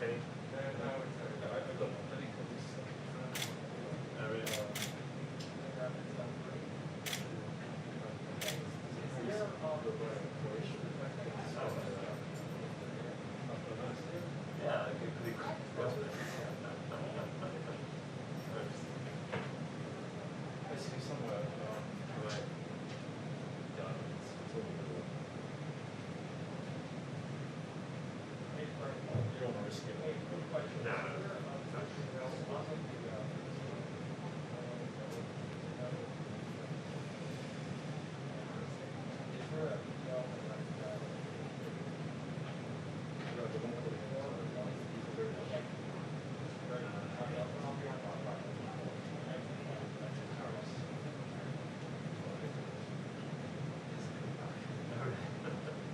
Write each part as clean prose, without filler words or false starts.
Kenny? I've got many copies. Oh, really? Yeah, I could click. I see somewhere. Right. You don't want to risk it. No.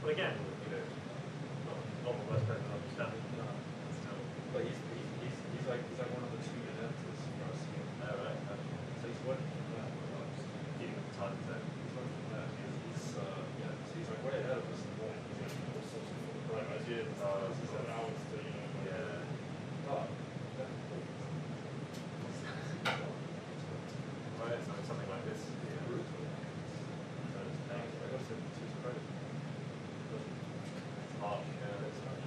But again, you know, not the worst person understanding. Still. But he's like one of the two editors for us. Oh, right. So he's working for that. Dealing with the time zone. He's working for that. Yeah. So he's like way ahead of us in the morning. He's like all sorts of Right, I did. 7 hours to Yeah. But Right, so something like this. Yeah. brutal. So it's I painful. got to his credit. It's harsh, yeah. It's harsh.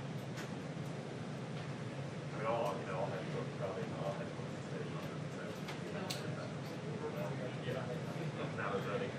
I mean, I'll have to probably I'll have to stay on it. So, yeah. Now it's running.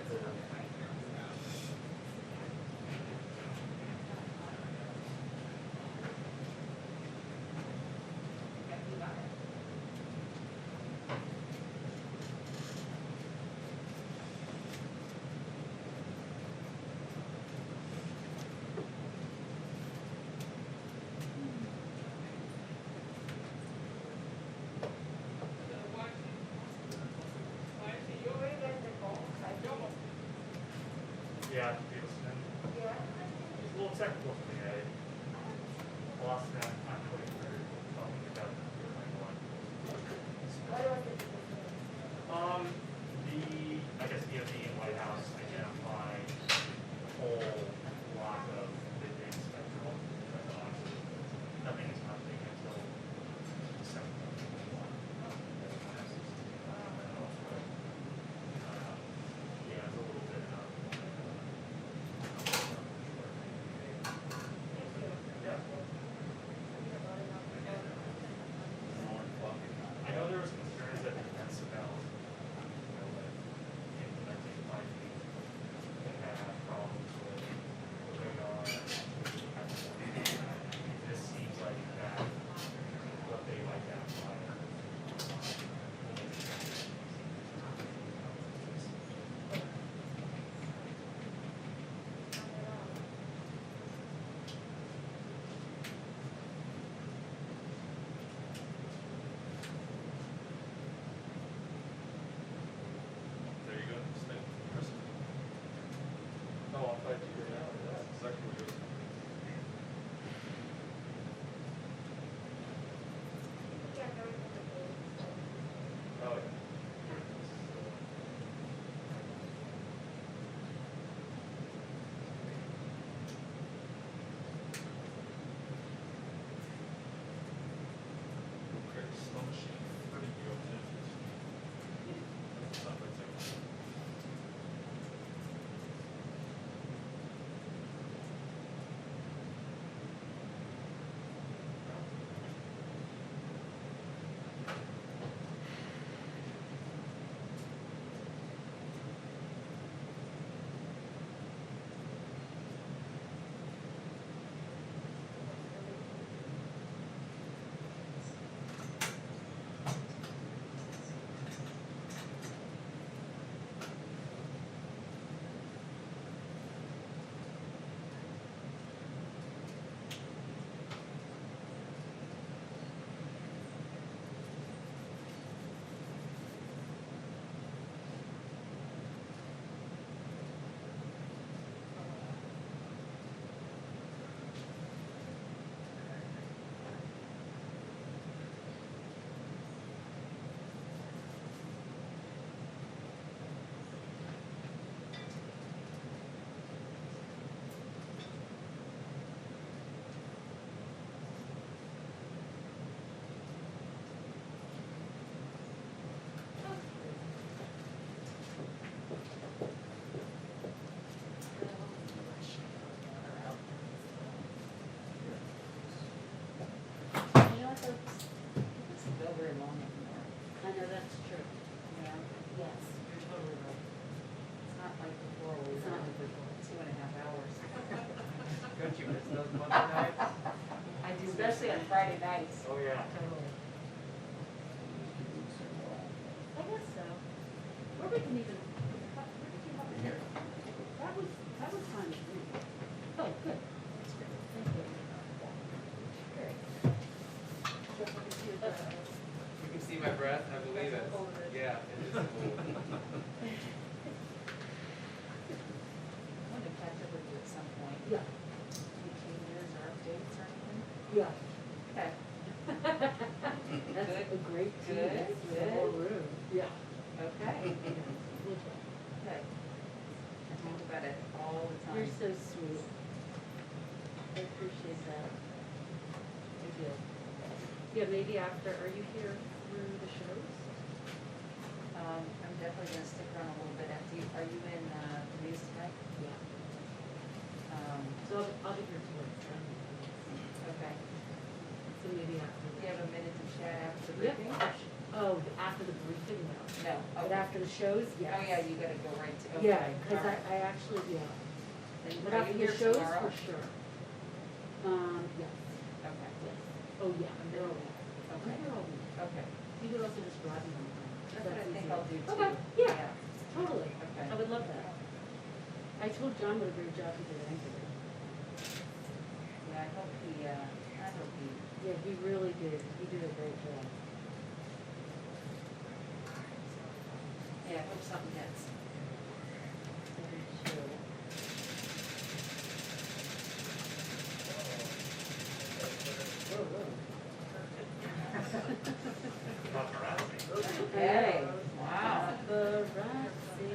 Friday nights. Oh, yeah. Totally. I guess so. Or we can even, where did you have it? Here. That was fine with me. Oh, good. That's great. Thank you. Great. You can see my breath, I believe it. That's how cold it is. Yeah, it is cold. I want to catch up with you at some point. Yeah, Any changes or updates or anything? yeah. Okay. That's Good. a great team. Good, That's the good. whole room. Yeah. Okay. We'll try. Okay. I think about it all the time. You're so sweet. I appreciate that. I do. Yeah, maybe after, are you here through the shows? I'm definitely gonna stick around a little bit after you. Are you in, news tonight? Yeah. So, So I'll be here towards the end. okay. So maybe after. Do you have a minute to chat after the Yeah. briefing? Oh, after the briefing, no. No. But Okay. after the shows, yes. Oh, yeah, you gotta go right to, okay. Yeah, because all right. I actually, yeah. And But are after you the here shows, tomorrow? for sure. Yes, Okay. yes. Oh, yeah, I'm there all week. Okay. I'm there all week. Okay. You could also just drive me home. That's what I think easier. I'll do too. Okay, yeah, totally. Okay. I would love that. I told John what a great job he did at Anchorage. Yeah, I hope he, Yeah, he really did. He did a great job. yeah, I hope something hits. I think so. Whoa, whoa. Paparazzi. Okay, wow. Paparazzi.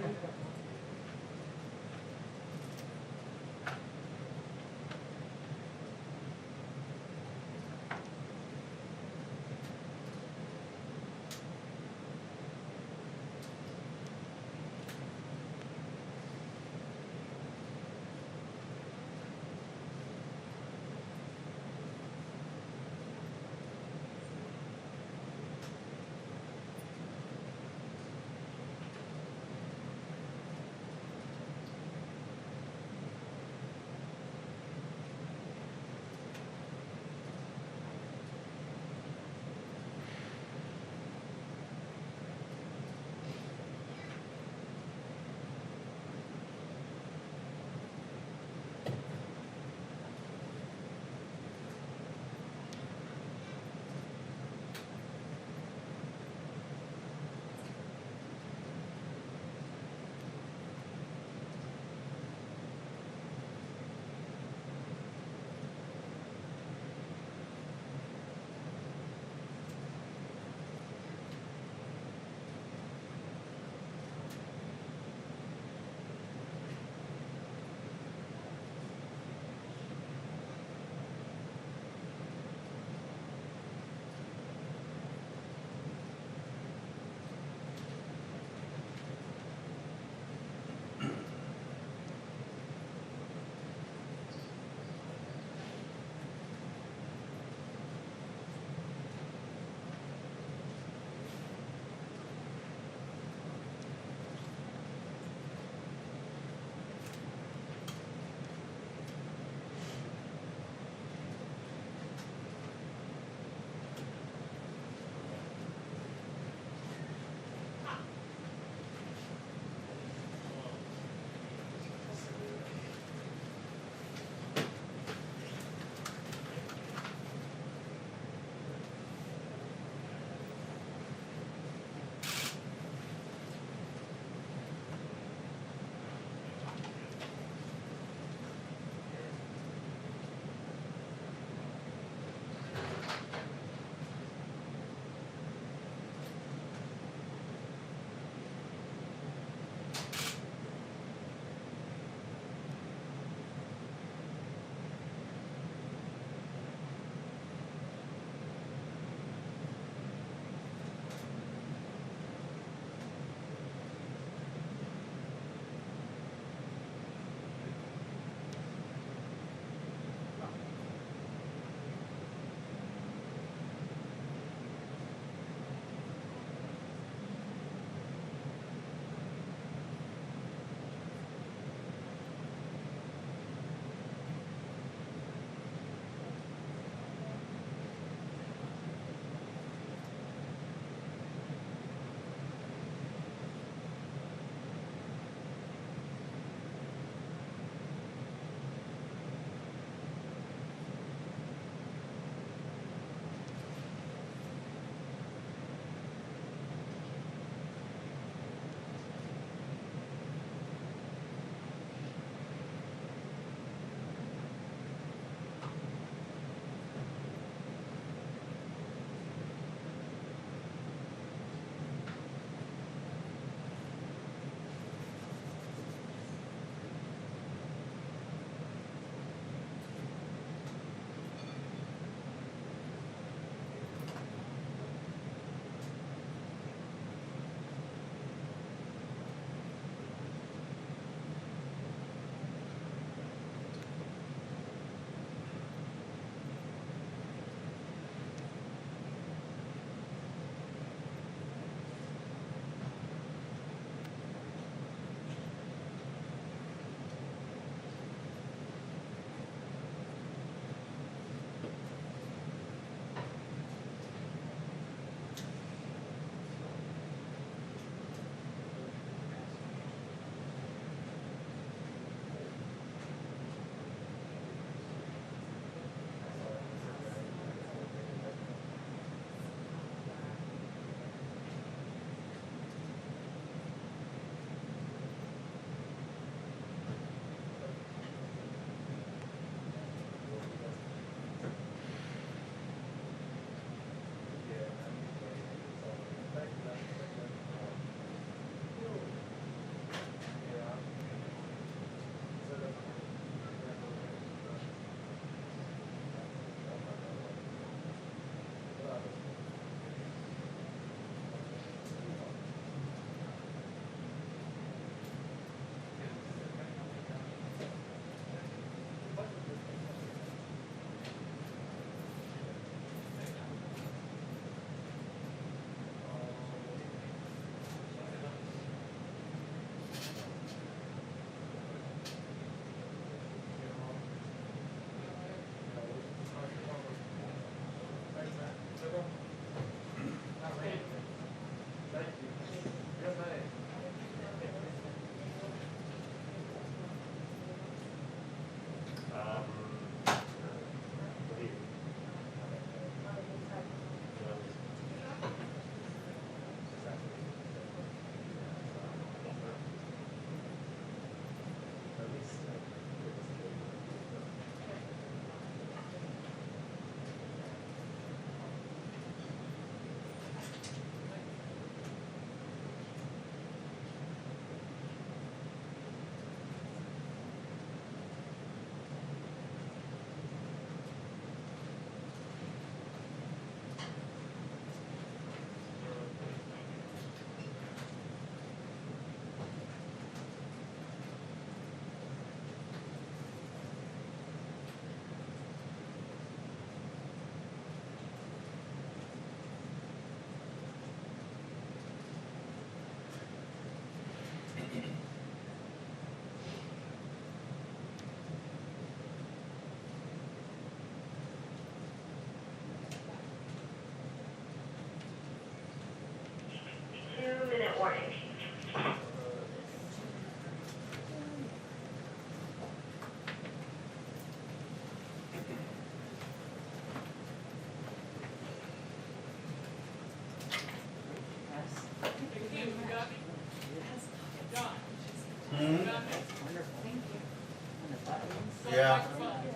Yeah,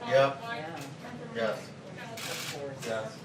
yep, Yeah, yes, of course. yes.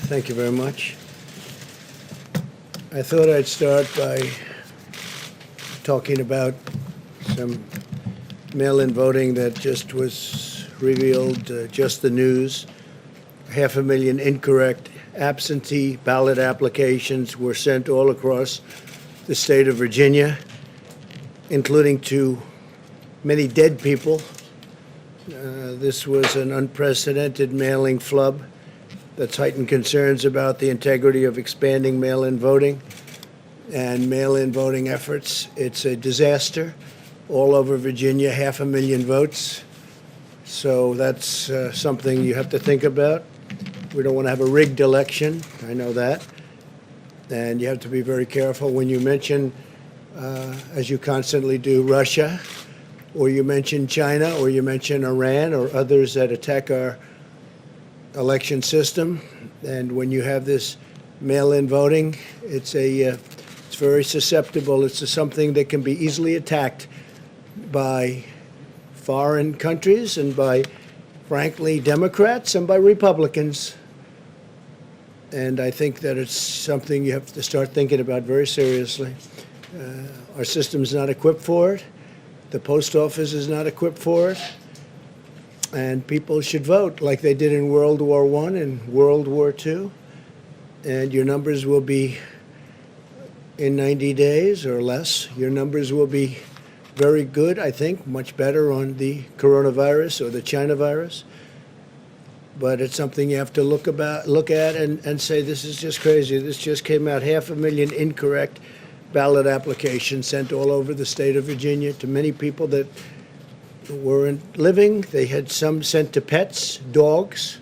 Thank you very much. I thought I'd start by talking about some mail-in voting that just was revealed, just the news. I 500,000 incorrect absentee ballot applications were sent all across the state of Virginia, including to many dead people. This was an unprecedented mailing flub that's heightened concerns about the integrity of expanding mail-in voting and mail-in voting efforts. It's a disaster. All over Virginia, 500,000 votes. So that's something you have to think about. We don't want to have a rigged election. I know that. And you have to be very careful when you mention, as you constantly do, Russia, or you mention China, or you mention Iran, or others that attack our election system. And when you have this mail-in voting, it's very susceptible. It's something that can be easily attacked by foreign countries and by, frankly, Democrats and by Republicans. And I think that it's something you have to start thinking about very seriously. Our system's not equipped for it. The post office is not equipped for it. And people should vote like they did in World War I and World War II. And your numbers will be, in 90 days or less, your numbers will be very good, I think, much better on the coronavirus or the China virus. But it's something you have to look at and say, this is just crazy. This just came out, 500,000 incorrect ballot applications sent all over the state of Virginia to many people that weren't living. They had some sent to pets, dogs.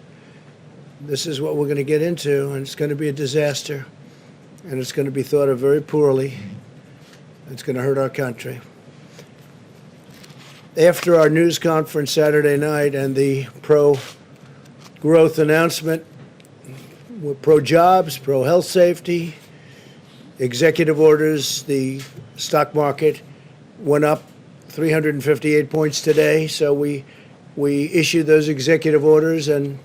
This is what we're going to get into, and it's going to be a disaster. And it's going to be thought of very poorly. It's going to hurt our country. After our news conference Saturday night and the pro-growth announcement, we're pro-jobs, pro-health safety, executive orders, the stock market went up 358 points today. So we issued those executive orders, and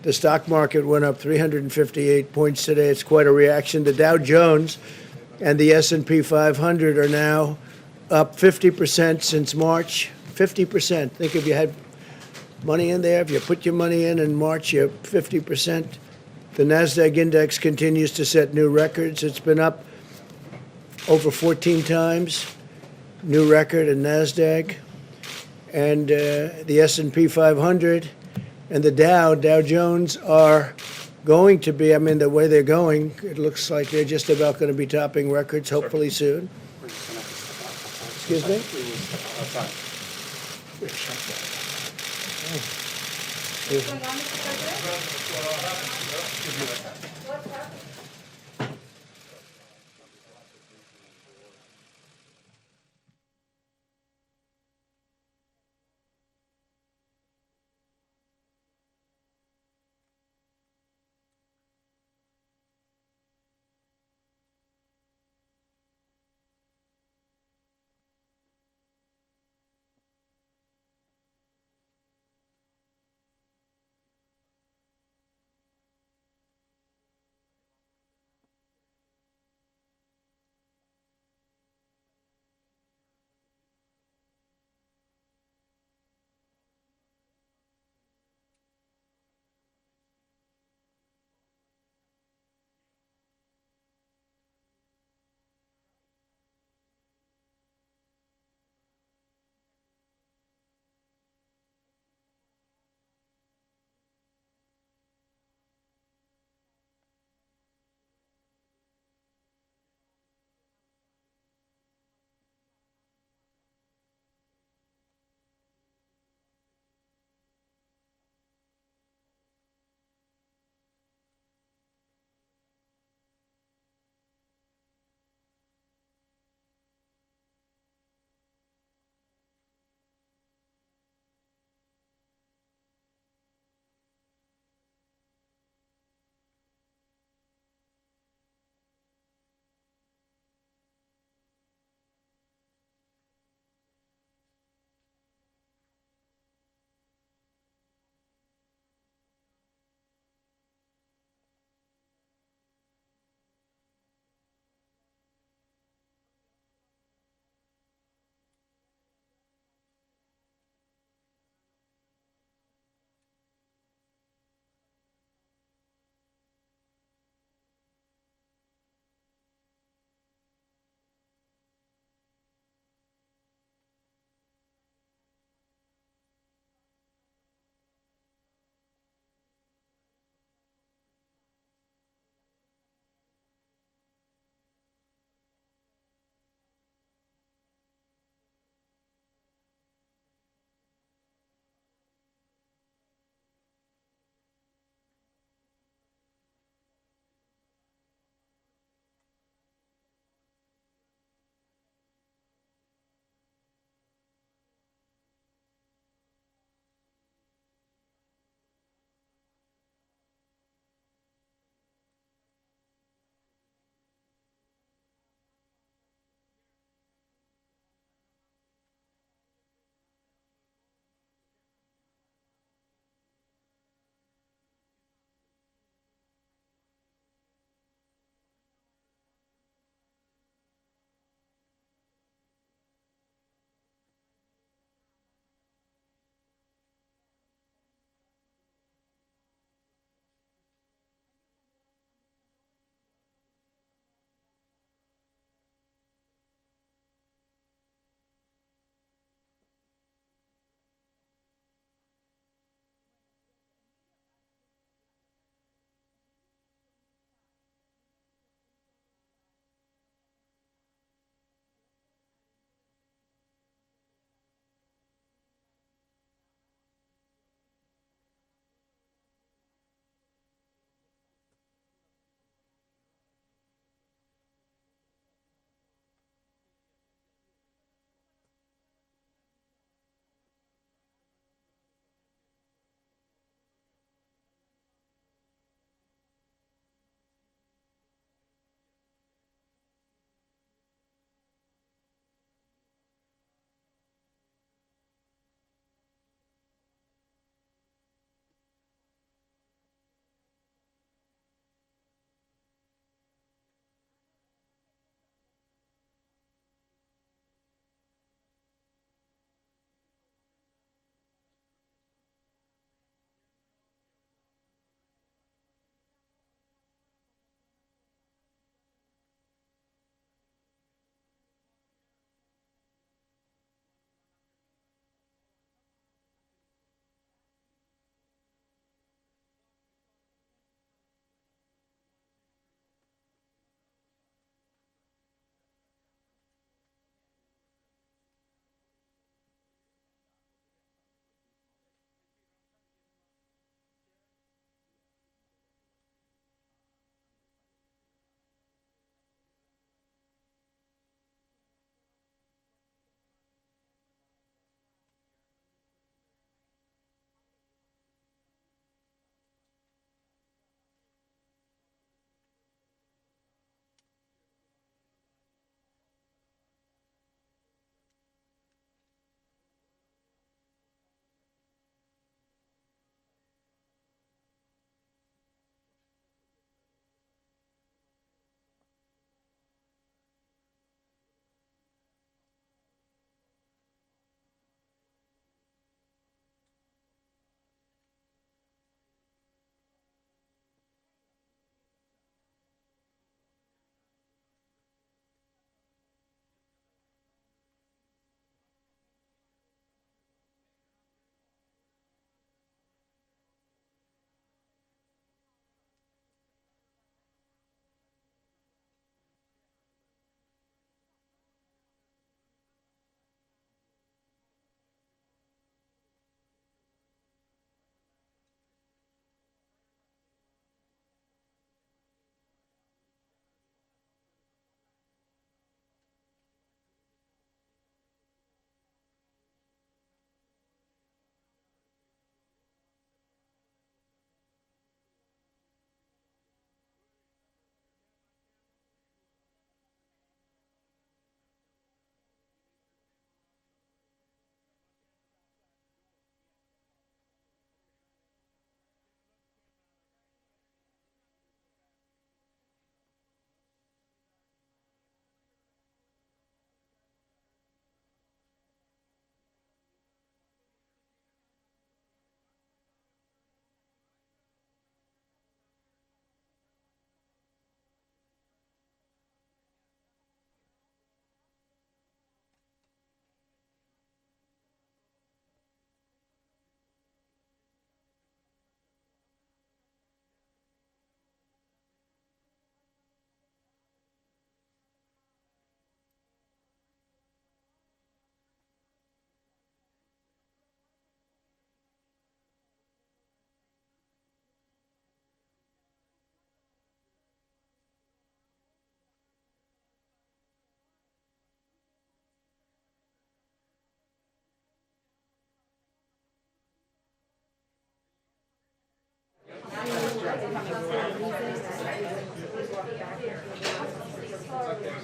the stock market went up 358 points today. It's quite a reaction. The Dow Jones and the S&P 500 are now up 50% since March. 50%. Think if you had money in there, if you put your money in March, you're 50%. The NASDAQ index continues to set new records. It's been up over 14 times, new record in NASDAQ. And the S&P 500 and the Dow Jones are going to be, I mean, the way they're going, it looks like they're just about going to be topping records hopefully soon. Excuse me? What's going on, Mr. President? What's happening?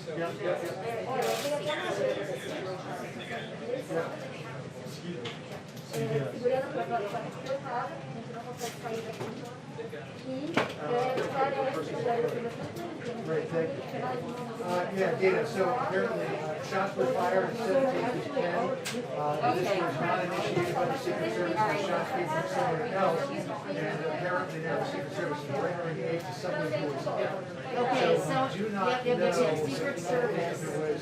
Great, thank you. Yeah, Dana, so apparently shots were fired at 17:10. This was not initiated by the Secret Service, the shots came from someone else. And apparently now the Secret Service is rendering aid to someone who was ill. Okay, so, Do not yep, know Secret if Service. it was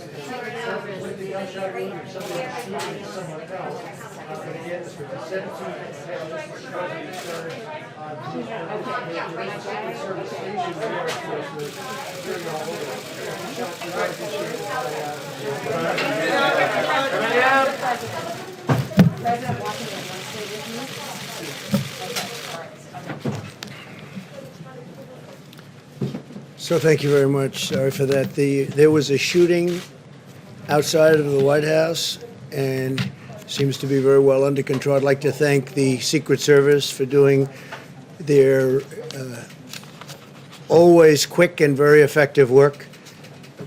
something with the gunshot wound or somebody shooting at someone else. But again, this was the 17th, this was supposed to start Secret Service station where of course was very all over. Shots were fired President Washington, want to stay with me? Okay, all right. So thank you very much. Sorry for that. There was a shooting outside of the White House and seems to be very well under control. I'd like to thank the Secret Service for doing their always quick and very effective work.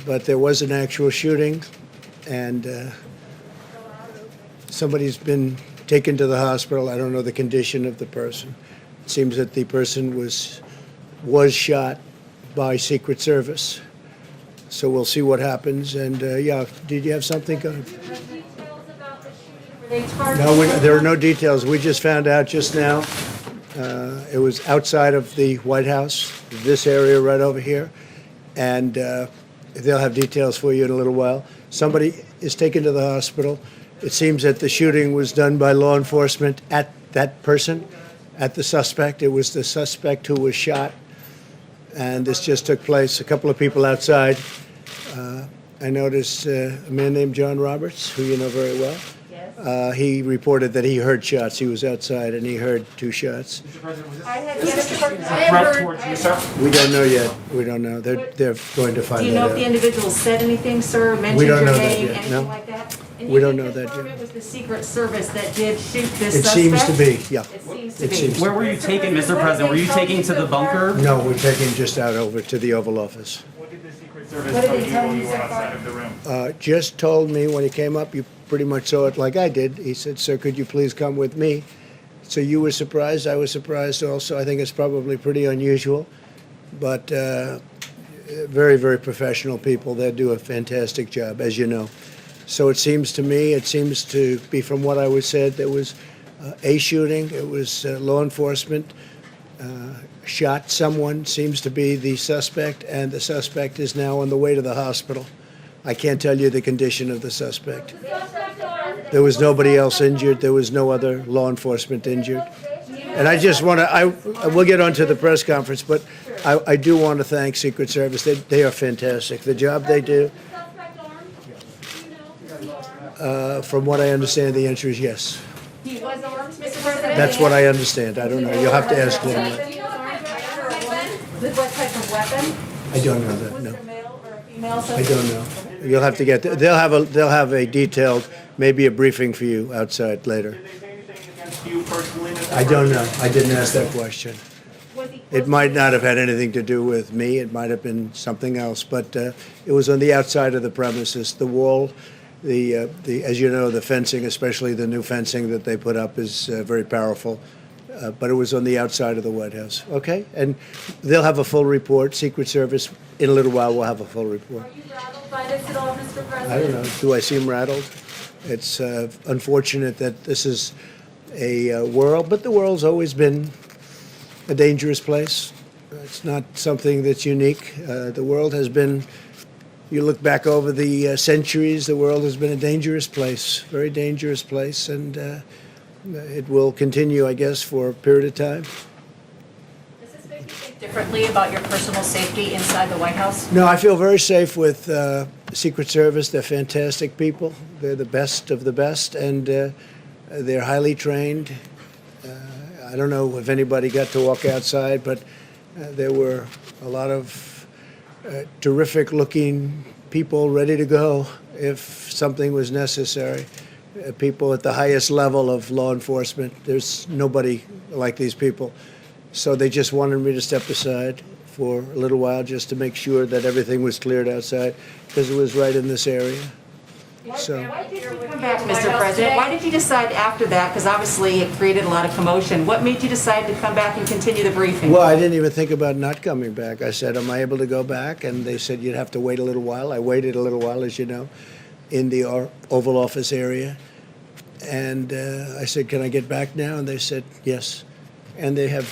But there was an actual shooting, and somebody's been taken to the hospital. I don't know the condition of the person. It seems that the person was shot by Secret Service. So we'll see what happens. And yeah, did you have something? Details about the shooting, were they targeted? No, there are no details. We just found out just now. It was outside of the White House, this area right over here. And they'll have details for you in a little while. Somebody is taken to the hospital. It seems that the shooting was done by law enforcement at that person, at the suspect. It was the suspect who was shot. And this just took place. A couple of people outside. I noticed a man named John Roberts, who you know very well. Yes. He reported that he heard shots. He was outside and he heard 2 shots. Mr. President, was this? I had, Is yes, this I a had threat heard. towards you, sir? We don't know yet. We don't know. They're going to find Do you that know out. if the individual said anything, sir, mentioned We don't your know that name, yet, anything no. like that? And We you don't can know that confirm yet. It was the Secret Service that did shoot this It suspect? seems to be, yeah. It seems to It be. seems Where were you taken, Mr. President? Were you taken to the bunker? No, we're taking just out over to the Oval Office. What did the Secret Service What did tell they you tell while you you so were far? outside of the room? Just told me when he came up, you pretty much saw it like I did. He said, "Sir, could you please come with me?" So you were surprised. I was surprised also. I think it's probably pretty unusual, but very, very professional people. They do a fantastic job, as you know. So it seems to me, it seems to be from what I was said, there was a shooting. It was law enforcement shot someone, seems to be the suspect, and the suspect is now on the way to the hospital. I can't tell you the condition of the suspect. There was nobody else injured. There was no other law enforcement injured. And I just want to, we'll get on to the press conference, but I do want to thank Secret Service. They are fantastic. The job they do, from what I understand, the answer is yes. He was armed, Mr. President? That's what I understand. I don't know. You'll have to ask them. With what type of weapon? I don't know that, Was no. it a male or a female I suspect? don't know. You'll have to get, they'll have a detailed, maybe a briefing for you outside later. Did they say anything against you personally, Mr. I don't know. President? I didn't ask that question. Was he It might not have had anything to do with me. It might have been something else, but it was on the outside of the premises. The wall, as you know, the fencing, especially the new fencing that they put up, is very powerful. But it was on the outside of the White House. Okay, and they'll have a full report. Secret Service in a little while will have a full report. Are you rattled by this at all, Mr. President? I don't know. Do I seem rattled? It's unfortunate that this is a world, but the world's always been a dangerous place. It's not something that's unique. The world has been, you look back over the centuries, the world has been a dangerous place, very dangerous place, and it will continue, I guess, for a period of time. Does this make you think differently about your personal safety inside the White House? No, I feel very safe with Secret Service. They're fantastic people. They're the best of the best, and they're highly trained. I don't know if anybody got to walk outside, but there were a lot of terrific-looking people ready to go if something was necessary. People at the highest level of law enforcement. There's nobody like these people. So they just wanted me to step aside for a little while just to make sure that everything was cleared outside, because it was right in this area. So, Come back, Mr. President, why did you decide after that, because obviously it created a lot of commotion, what made you decide to come back and continue the briefing? well, I didn't even think about not coming back. I said, am I able to go back? And they said, you'd have to wait a little while. I waited a little while, as you know, in the Oval Office area. And I said, can I get back now? And they said, yes. And they have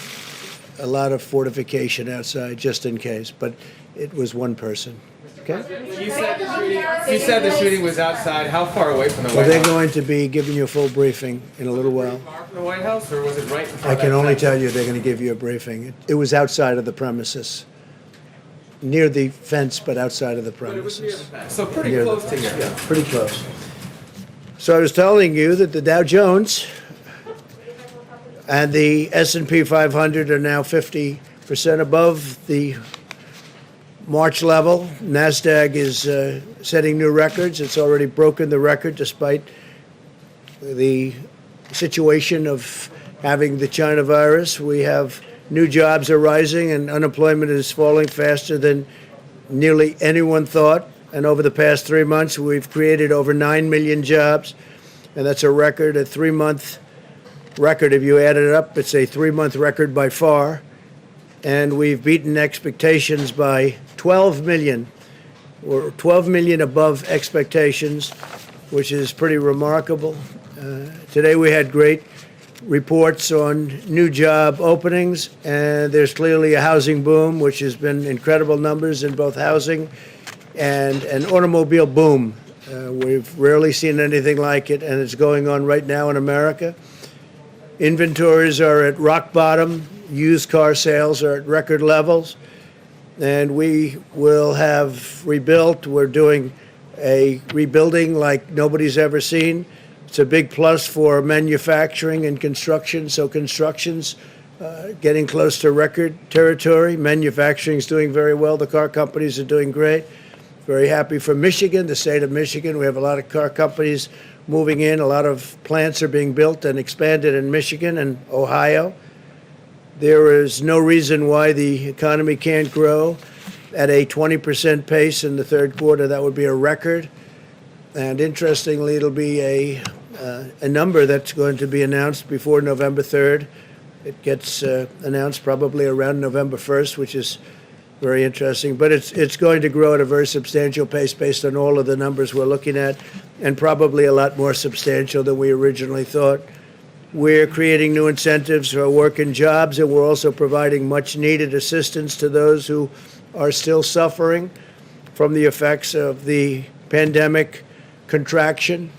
a lot of fortification outside, just in case. But it was one person. Okay? You said the shooting was outside. How far away from the Well, White they're House? going to be giving you a full briefing in a little while. Far from the White House, or was it right in front I of can that only fence? tell you they're going to give you a briefing. It was outside of the premises, near the fence, but outside of the But it was near the premises. fence, so pretty Near the close to fence, here. yeah, pretty close. So I was telling you that the Dow Jones and the S&P 500 are now 50% above the March level. NASDAQ is setting new records. It's already broken the record despite the situation of having the China virus. We have new jobs are rising and unemployment is falling faster than nearly anyone thought. And over the past 3 months, we've created over 9 million jobs. And that's a record, a 3-month record. If you add it up, it's a 3-month record by far. And we've beaten expectations by 12 million. We're 12 million above expectations, which is pretty remarkable. Today we had great reports on new job openings, and there's clearly a housing boom, which has been incredible numbers in both housing and an automobile boom. We've rarely seen anything like it, and it's going on right now in America. Inventories are at rock bottom. Used car sales are at record levels, and we will have rebuilt. We're doing a rebuilding like nobody's ever seen. It's a big plus for manufacturing and construction. So construction's getting close to record territory. Manufacturing's doing very well. The car companies are doing great. Very happy for Michigan, the state of Michigan. We have a lot of car companies moving in. A lot of plants are being built and expanded in Michigan and Ohio. There is no reason why the economy can't grow at a 20% pace in the third quarter. That would be a record. And interestingly, it'll be a number that's going to be announced before November 3rd. It gets announced probably around November 1st, which is very interesting. But it's going to grow at a very substantial pace based on all of the numbers we're looking at, and probably a lot more substantial than we originally thought. We're creating new incentives for working jobs, and we're also providing much-needed assistance to those who are still suffering from the effects of the pandemic contraction.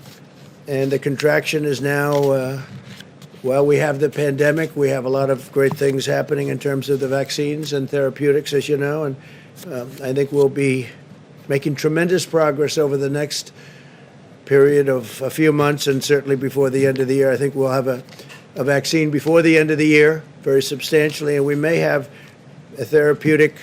And the contraction is now, well, we have the pandemic. We have a lot of great things happening in terms of the vaccines and therapeutics, as you know. And I think we'll be making tremendous progress over the next period of a few months, and certainly before the end of the year. I think we'll have a vaccine before the end of the year, very substantially, and we may have a therapeutic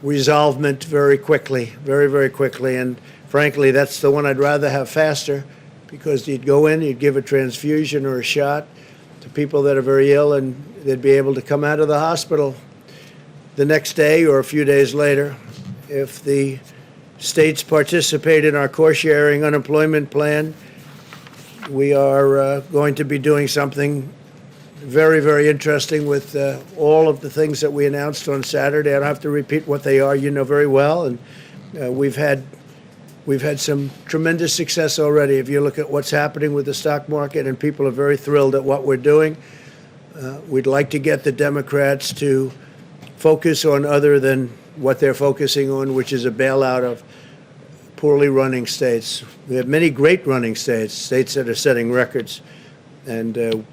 resolvement very quickly, very, very quickly. And frankly, that's the one I'd rather have faster, because you'd go in, you'd give a transfusion or a shot to people that are very ill, and they'd be able to come out of the hospital the next day or a few days later. If the states participate in our core-sharing unemployment plan, we are going to be doing something very, very interesting with all of the things that we announced on Saturday. I don't have to repeat what they are. You know very well. And we've had some tremendous success already. If you look at what's happening with the stock market, and people are very thrilled at what we're doing. We'd like to get the Democrats to focus on other than what they're focusing on, which is a bailout of poorly running states. We have many great running states, states that are setting records, and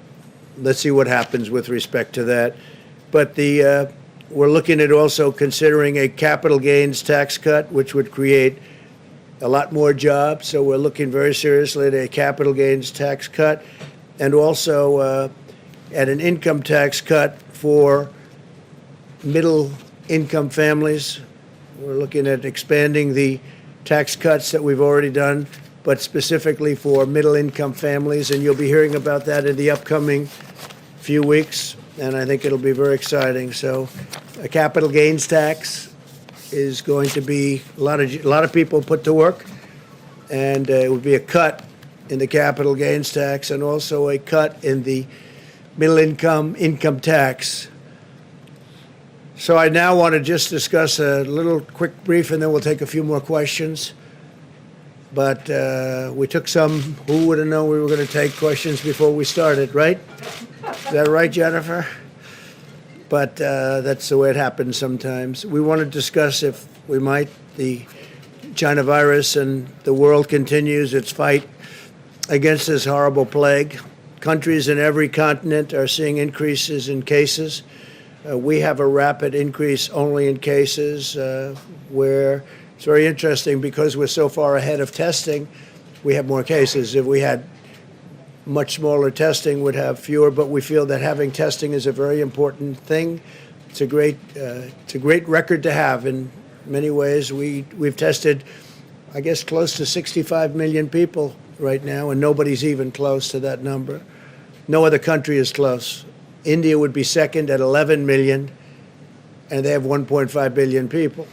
let's see what happens with respect to that. But we're looking at also considering a capital gains tax cut, which would create a lot more jobs. So we're looking very seriously at a capital gains tax cut, and also at an income tax cut for middle income families. We're looking at expanding the tax cuts that we've already done, but specifically for middle income families. And you'll be hearing about that in the upcoming few weeks, and I think it'll be very exciting. So A capital gains tax is going to be a lot of people put to work, and it would be a cut in the capital gains tax and also a cut in the middle income tax. So I now want to just discuss a little quick brief, and then we'll take a few more questions. But we took some, who would have known we were going to take questions before we started, right? Is that right, Jennifer? But that's the way it happens sometimes. We want to discuss, if we might, the China virus, and the world continues its fight against this horrible plague. Countries in every continent are seeing increases in cases. We have a rapid increase only in cases where it's very interesting because we're so far ahead of testing, we have more cases. If we had much smaller testing, we'd have fewer, but we feel that having testing is a very important thing. It's a great record to have in many ways. We've tested, I guess, close to 65 million people right now, and nobody's even close to that number. No other country is close. India would be second at 11 million, and they have 1.5 billion people.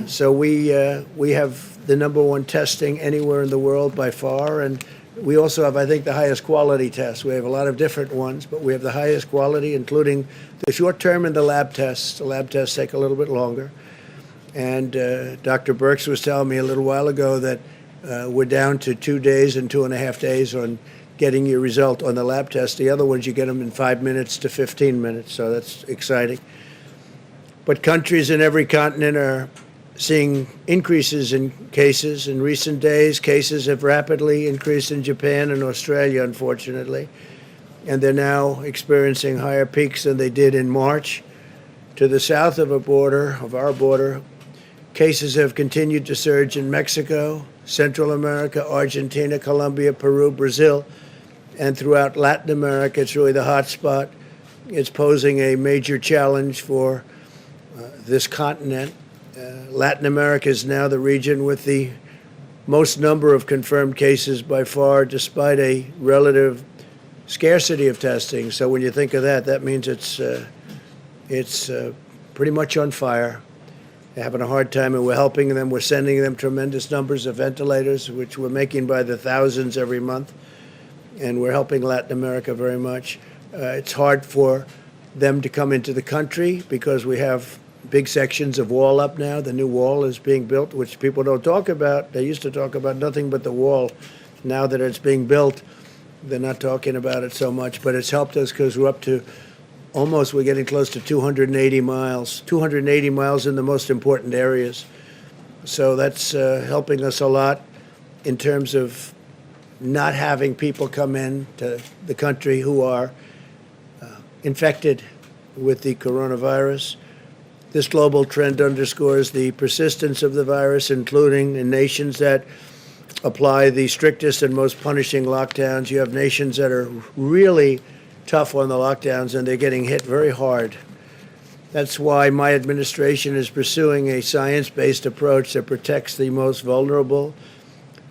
So we have the number one testing anywhere in the world by far, and we also have, I think, the highest quality tests. We have a lot of different ones, but we have the highest quality, including the short-term and the lab tests. The lab tests take a little bit longer. And Dr. Birx was telling me a little while ago that we're down to 2 days and 2.5 days on getting your result on the lab test. The other ones, you get them in 5 minutes to 15 minutes, so that's exciting. But countries in every continent are seeing increases in cases. In recent days, cases have rapidly increased in Japan and Australia, unfortunately, and they're now experiencing higher peaks than they did in March. To the south of our border, cases have continued to surge in Mexico, Central America, Argentina, Colombia, Peru, Brazil, and throughout Latin America. It's really the hot spot. It's posing a major challenge for this continent. Latin America is now the region with the most number of confirmed cases by far, despite a relative scarcity of testing. So when you think of that, that means it's pretty much on fire. They're having a hard time, and we're helping them. We're sending them tremendous numbers of ventilators, which we're making by the thousands every month, and we're helping Latin America very much. It's hard for them to come into the country because we have big sections of wall up now. The new wall is being built, which people don't talk about. They used to talk about nothing but the wall. Now that it's being built, they're not talking about it so much, but it's helped us because we're up to we're getting close to 280 miles in the most important areas. So that's helping us a lot in terms of not having people come in to the country who are infected with the coronavirus. This global trend underscores the persistence of the virus, including in nations that apply the strictest and most punishing lockdowns. You have nations that are really tough on the lockdowns, and they're getting hit very hard. That's why my administration is pursuing a science-based approach that protects the most vulnerable,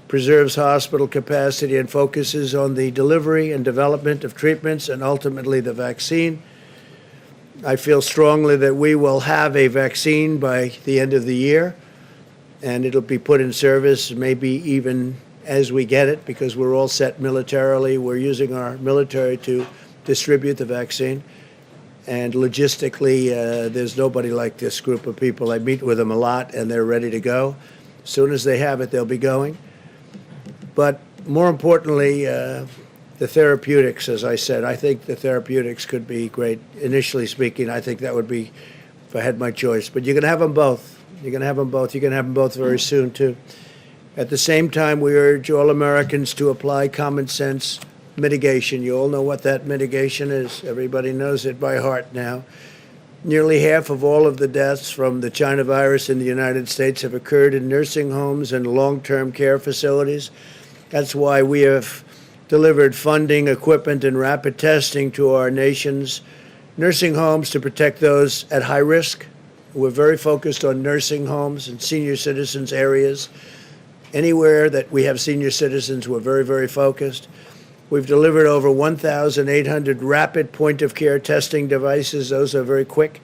preserves hospital capacity, and focuses on the delivery and development of treatments and ultimately the vaccine. I feel strongly that we will have a vaccine by the end of the year, and it'll be put in service maybe even as we get it, because we're all set militarily. We're using our military to distribute the vaccine. And logistically, there's nobody like this group of people. I meet with them a lot, and they're ready to go. As soon as they have it, they'll be going. But more importantly, the therapeutics, as I said, I think the therapeutics could be great. Initially speaking, I think that would be, if I had my choice. But you're going to have them both. You're going to have them both. You're going to have them both very soon, too. At the same time, we urge all Americans to apply common sense mitigation. You all know what that mitigation is. Everybody knows it by heart now. Nearly half of all of the deaths from the China virus in the United States have occurred in nursing homes and long-term care facilities. That's why we have delivered funding, equipment, and rapid testing to our nation's nursing homes to protect those at high risk. We're very focused on nursing homes and senior citizens areas. Anywhere that we have senior citizens, we're very, very focused. We've delivered over 1,800 rapid point-of-care testing devices. Those are very quick.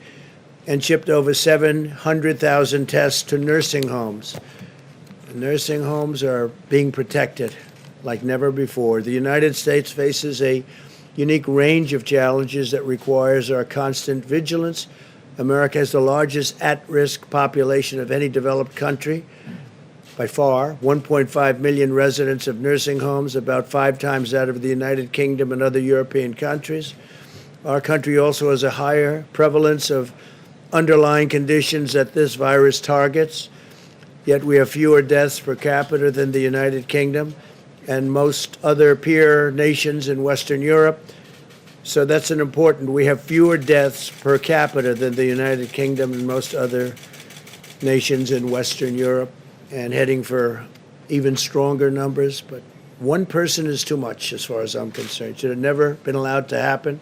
and shipped over 700,000 tests to nursing homes. The nursing homes are being protected like never before. The United States faces a unique range of challenges that requires our constant vigilance. America has the largest at-risk population of any developed country by far, 1.5 million residents of nursing homes, about 5 times that of the United Kingdom and other European countries. Our country also has a higher prevalence of underlying conditions that this virus targets, yet we have fewer deaths per capita than the United Kingdom and most other peer nations in Western Europe. So that's an important, we have fewer deaths per capita than the United Kingdom and most other nations in Western Europe, and heading for even stronger numbers. But one person is too much as far as I'm concerned. Should have never been allowed to happen.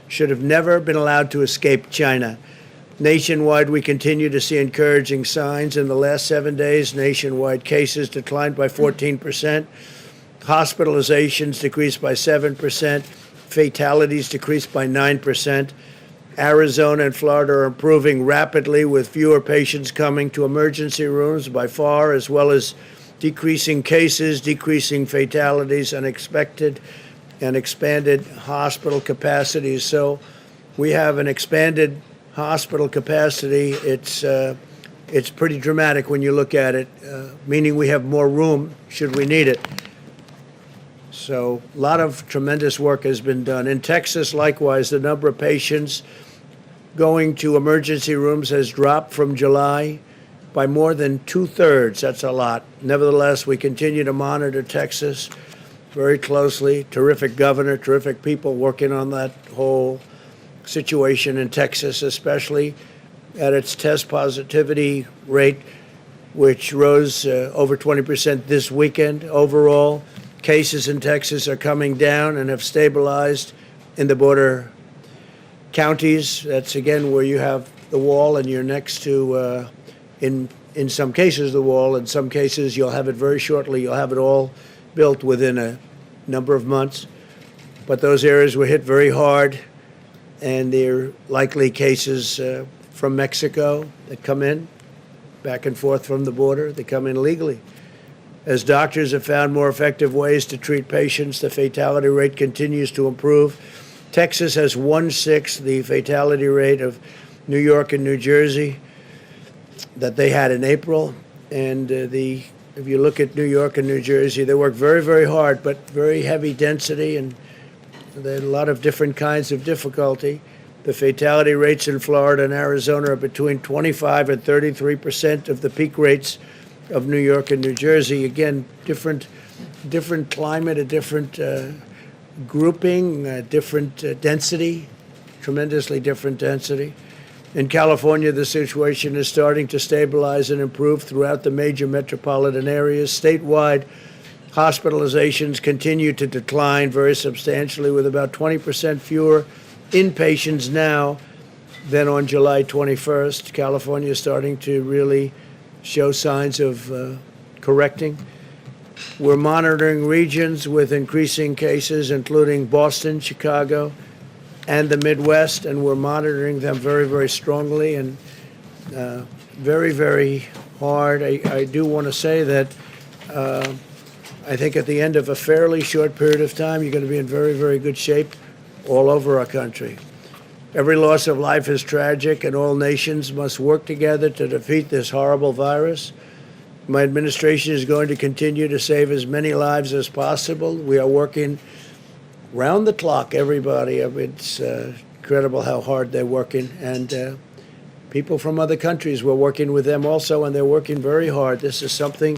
Should have never been allowed to escape China. Nationwide, we continue to see encouraging signs. In the last 7 days, nationwide cases declined by 14%. Hospitalizations decreased by 7%. Fatalities decreased by 9%. Arizona and Florida are improving rapidly with fewer patients coming to emergency rooms by far, as well as decreasing cases, decreasing fatalities, unexpected and expanded hospital capacities. So we have an expanded hospital capacity. It's pretty dramatic when you look at it, meaning we have more room should we need it. So a lot of tremendous work has been done. In Texas, likewise, the number of patients going to emergency rooms has dropped from July by more than 2/3. That's a lot. Nevertheless, we continue to monitor Texas very closely. Terrific governor, terrific people working on that whole situation in Texas, especially at its test positivity rate, which rose over 20% this weekend. Overall, cases in Texas are coming down and have stabilized in the border counties. That's again where you have the wall and you're next to, in some cases, the wall. In some cases, you'll have it very shortly. You'll have it all built within a number of months. But those areas were hit very hard, and there are likely cases from Mexico that come in, back and forth from the border. They come in legally. As doctors have found more effective ways to treat patients, the fatality rate continues to improve. Texas has 1/6 the fatality rate of New York and New Jersey that they had in April. And if you look at New York and New Jersey, they work very, very hard, but very heavy density, and there are a lot of different kinds of difficulty. The fatality rates in Florida and Arizona are between 25 and 33% of the peak rates of New York and New Jersey. Again, different climate, a different grouping, different density, tremendously different density. In California, the situation is starting to stabilize and improve throughout the major metropolitan areas. Statewide, hospitalizations continue to decline very substantially, with about 20% fewer inpatients now than on July 21st. California is starting to really show signs of correcting. We're monitoring regions with increasing cases, including Boston, Chicago, and the Midwest, and we're monitoring them very, very strongly and very, very hard. I do want to say that I think at the end of a fairly short period of time, you're going to be in very, very good shape all over our country. Every loss of life is tragic, and all nations must work together to defeat this horrible virus. My administration is going to continue to save as many lives as possible. We are working round the clock, everybody. I mean, it's incredible how hard they're working. And people from other countries, we're working with them also, and they're working very hard. This is something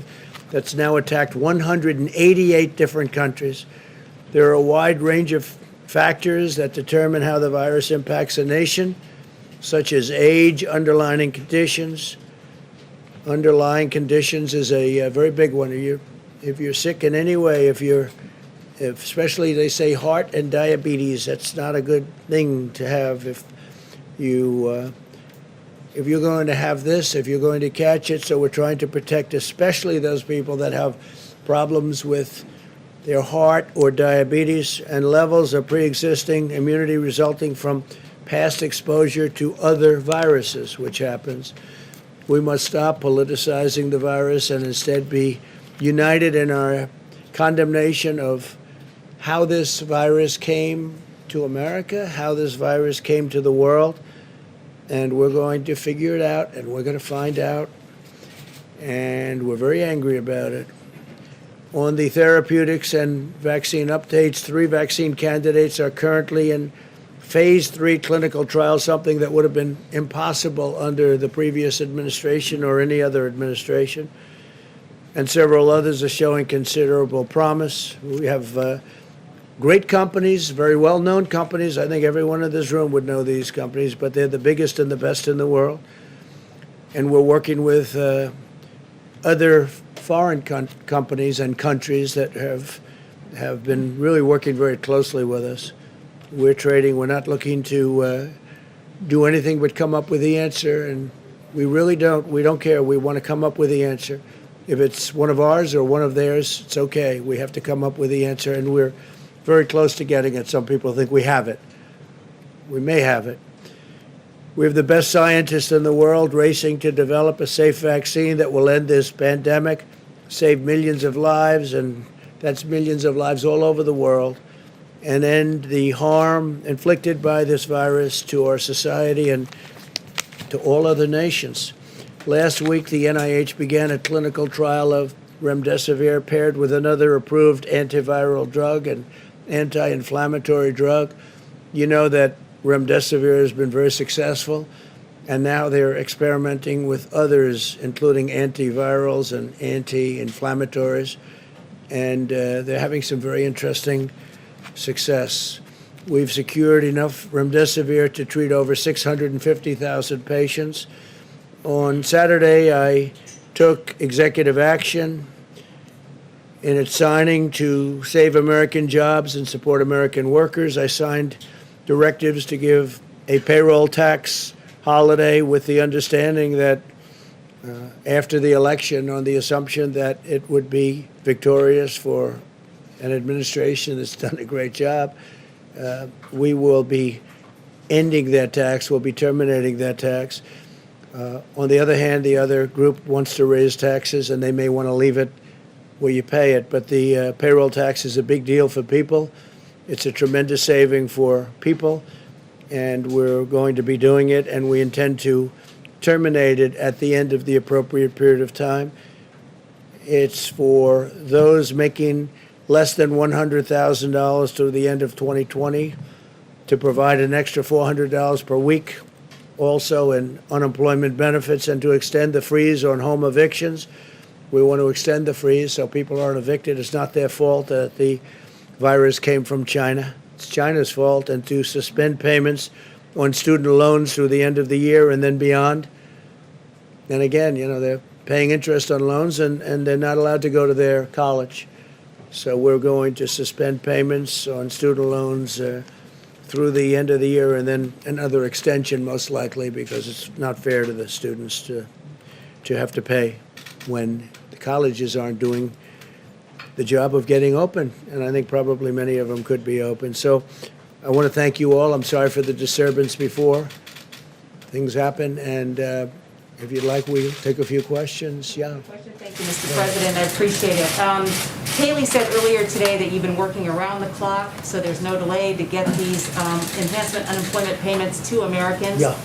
that's now attacked 188 different countries. There are a wide range of factors that determine how the virus impacts a nation, such as age, underlying conditions. Underlying conditions is a very big one. If you're sick in any way, if especially they say heart and diabetes, that's not a good thing to have. If you're going to have this, if you're going to catch it, so we're trying to protect especially those people that have problems with their heart or diabetes and levels of pre-existing immunity resulting from past exposure to other viruses, which happens. We must stop politicizing the virus and instead be united in our condemnation of how this virus came to America, how this virus came to the world, and we're going to figure it out, and we're going to find out, and we're very angry about it. On the therapeutics and vaccine updates, 3 vaccine candidates are currently in phase 3 clinical trials, something that would have been impossible under the previous administration or any other administration. And several others are showing considerable promise. We have great companies, very well-known companies. I think everyone in this room would know these companies, but they're the biggest and the best in the world. And we're working with other foreign companies and countries that have been really working very closely with us. We're trading. We're not looking to do anything but come up with the answer, and we really don't. We don't care. We want to come up with the answer. If it's one of ours or one of theirs, it's okay. We have to come up with the answer, and we're very close to getting it. Some people think we have it. We may have it. We have the best scientists in the world racing to develop a safe vaccine that will end this pandemic, save millions of lives, and that's millions of lives all over the world, and end the harm inflicted by this virus to our society and to all other nations. Last week, the NIH began a clinical trial of remdesivir paired with another approved antiviral drug and anti-inflammatory drug. You know that remdesivir has been very successful, and now they're experimenting with others, including antivirals and anti-inflammatories, and they're having some very interesting success. We've secured enough remdesivir to treat over 650,000 patients. On Saturday, I took executive action in its signing to save American jobs and support American workers. I signed directives to give a payroll tax holiday with the understanding that after the election, on the assumption that it would be victorious for an administration that's done a great job, we will be ending that tax, we'll be terminating that tax. On the other hand, the other group wants to raise taxes, and they may want to leave it where you pay it. But the payroll tax is a big deal for people. It's a tremendous saving for people, and we're going to be doing it, and we intend to terminate it at the end of the appropriate period of time. It's for those making less than $100,000 to the end of 2020 to provide an extra $400 per week, also in unemployment benefits, and to extend the freeze on home evictions. We want to extend the freeze so people aren't evicted. It's not their fault that the virus came from China. It's China's fault. And to suspend payments on student loans through the end of the year and then beyond. And again, you know, they're paying interest on loans, and they're not allowed to go to their college. So we're going to suspend payments on student loans through the end of the year, and then another extension most likely, because it's not fair to the students to have to pay when the colleges aren't doing the job of getting open. And I think probably many of them could be open. So I want to thank you all. I'm sorry for the disturbance before. Things happen, and if you'd like, we'll take a few questions. Yeah. Thank you, Mr. President. I appreciate it. Haley said earlier today that you've been working around the clock, so there's no delay to get these enhancement unemployment payments to Americans. Yeah.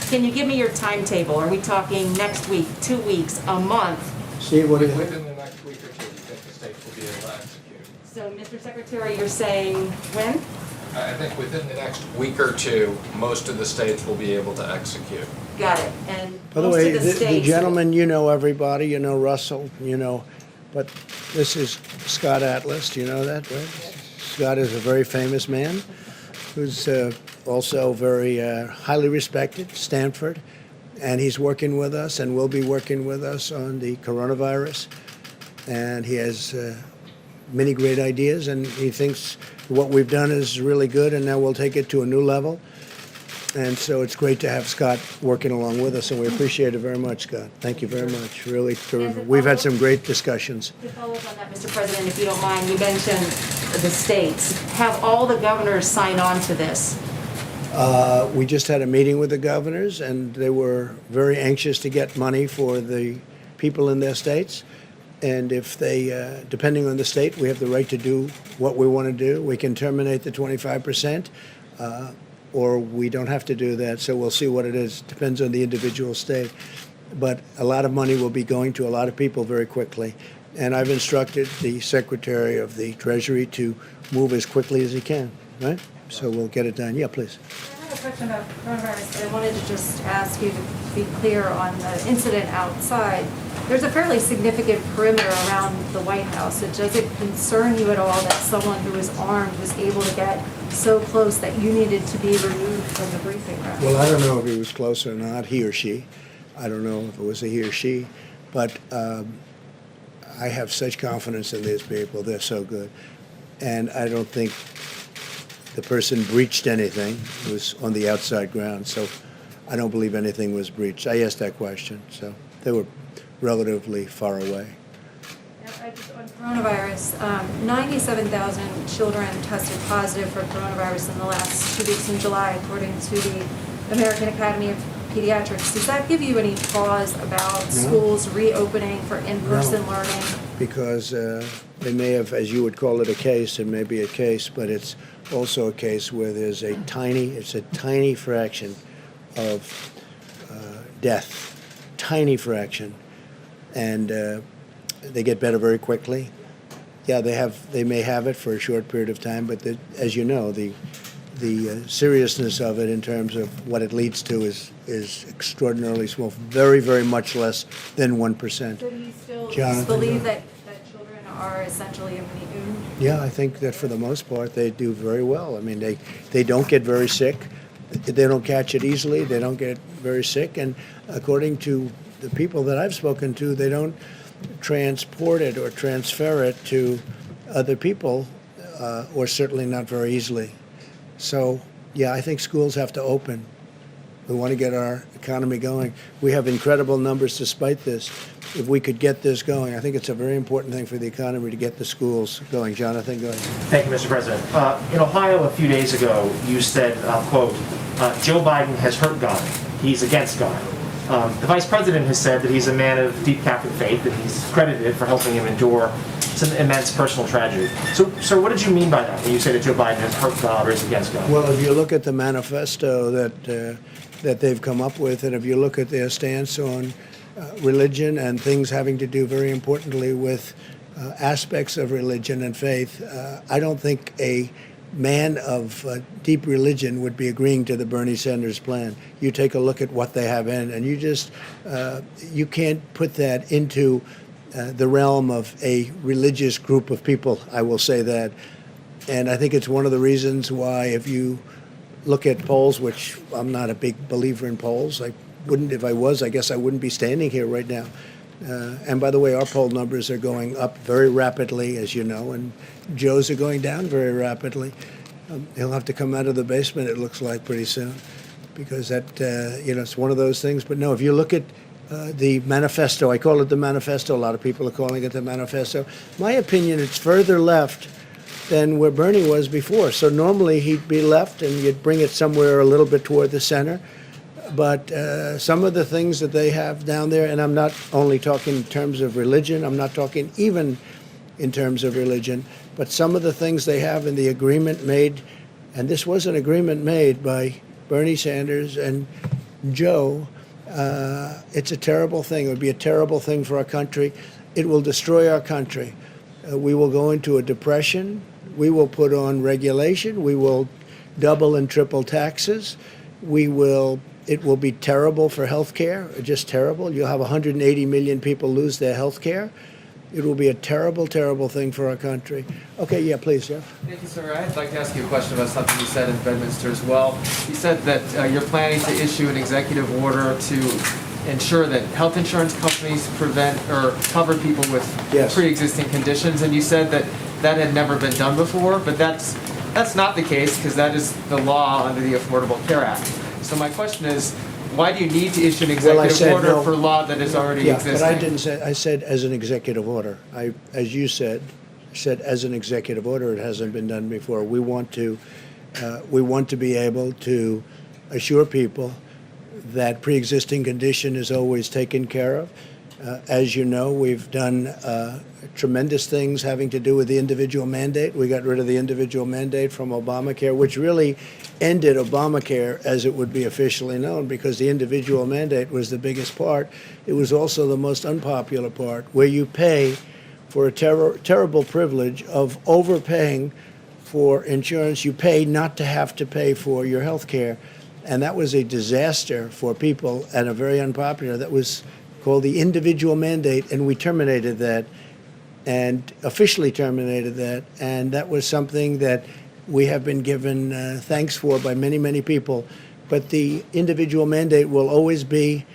Can you give me your timetable? Are we talking next week, 2 weeks, a month? Steve, what do you Within the next week or two, we think the states will be able to execute. So, Mr. Secretary, you're saying when? I think within the next week or two, most of the states will be able to execute. Got it. And By the most way, of the the states. gentleman, you know everybody, you know Russell, you know, but this is Scott Atlas, do you know that, right? Scott is a very famous man who's also very highly respected, Stanford, and he's working with us and will be working with us on the coronavirus. And he has many great ideas, and he thinks what we've done is really good, and now we'll take it to a new level. And so it's great to have Scott working along with us, and we appreciate it very much, Scott. Thank you very much. Really terrific. We've had some great discussions. To follow up on that, Mr. President, if you don't mind, you mentioned the states. Have all the governors sign on to this? We just had a meeting with the governors, and they were very anxious to get money for the people in their states. And if they, depending on the state, we have the right to do what we want to do. We can terminate the 25%, or we don't have to do that. So we'll see what it is. Depends on the individual state. But a lot of money will be going to a lot of people very quickly. And I've instructed the Secretary of the Treasury to move as quickly as he can, right? So we'll get it done. Yeah, please. I have a question about coronavirus. I wanted to just ask you to be clear on the incident outside. There's a fairly significant perimeter around the White House. Does it concern you at all that someone who was armed was able to get so close that you needed to be removed from the briefing room? Well, I don't know if he was close or not, he or she. I don't know if it was a he or she. But I have such confidence in these people. They're so good. And I don't think the person breached anything. It was on the outside ground. So I don't believe anything was breached. I asked that question. So they were relatively far away. On coronavirus, 97,000 children tested positive for coronavirus in the last 2 weeks in July, according to the American Academy of Pediatrics. Does that give you any pause about schools reopening for in-person learning? Because they may have, as you would call it, a case. It may be a case, but it's also a case where there's a tiny fraction of death, tiny fraction, and they get better very quickly. Yeah, they may have it for a short period of time, but as you know, the seriousness of it in terms of what it leads to is extraordinarily small, very, very much less than 1%. So do you still Jonathan, believe that children are essentially immune? Yeah, I think that for the most part they do very well. I mean, they don't get very sick. They don't catch it easily. They don't get very sick. And according to the people that I've spoken to, they don't transport it or transfer it to other people, or certainly not very easily. So, yeah, I think schools have to open. We want to get our economy going. We have incredible numbers despite this. If we could get this going, I think it's a very important thing for the economy to get the schools going. Jonathan, go ahead. Thank you, Mr. President. In Ohio a few days ago, you said, quote, Joe Biden has hurt God. He's against God. The Vice President has said that he's a man of deep Catholic faith, and he's credited for helping him endure some immense personal tragedy. So what did you mean by that when you say that Joe Biden has hurt God or is against God? Well, if you look at the manifesto that they've come up with, and if you look at their stance on religion and things having to do very importantly with aspects of religion and faith, I don't think a man of deep religion would be agreeing to the Bernie Sanders plan. You take a look at what they have in, and you can't put that into the realm of a religious group of people, I will say that. And I think it's one of the reasons why, if you look at polls, which I'm not a big believer in polls, I wouldn't, if I was, I guess I wouldn't be standing here right now. And by the way, our poll numbers are going up very rapidly, as you know, and Joe's are going down very rapidly. He'll have to come out of the basement, it looks like, pretty soon, because that, it's one of those things. But no, if you look at the manifesto, I call it the manifesto, a lot of people are calling it the manifesto. My opinion, it's further left than where Bernie was before. So normally he'd be left and you'd bring it somewhere a little bit toward the center. But some of the things that they have down there, and I'm not only talking in terms of religion, I'm not talking even in terms of religion, but some of the things they have in the agreement made, and this was an agreement made by Bernie Sanders and Joe, it's a terrible thing. It would be a terrible thing for our country. It will destroy our country. We will go into a depression. We will put on regulation. We will double and triple taxes. It will be terrible for health care, just terrible. You'll have 180 million people lose their health care. It will be a terrible, terrible thing for our country. Okay, yeah, please, Jeff. Thank you, sir. I'd like to ask you a question about something you said in Bedminster as well. You said that you're planning to issue an executive order to ensure that health insurance companies prevent or cover people with pre-existing conditions, and you said that had never been done before, but that's not the case because that is the law under the Affordable Care Act. So my question is, why do you need to issue an executive order for law that is already existing? But I didn't say. I said as an executive order. As you said as an executive order. It hasn't been done before. We want to we want to be able to assure people that pre-existing condition is always taken care of. As you know, we've done tremendous things having to do with the individual mandate. We got rid of the individual mandate from Obamacare, which really ended Obamacare as it would be officially known, because the individual mandate was the biggest part. It was also the most unpopular part, where you pay for a terrible privilege of overpaying for insurance. You pay not to have to pay for your health care. And that was a disaster for people and a very unpopular. That was called the individual mandate, and we terminated that and officially terminated that. And that was something that we have been given thanks for by many, many people. But the individual mandate will always be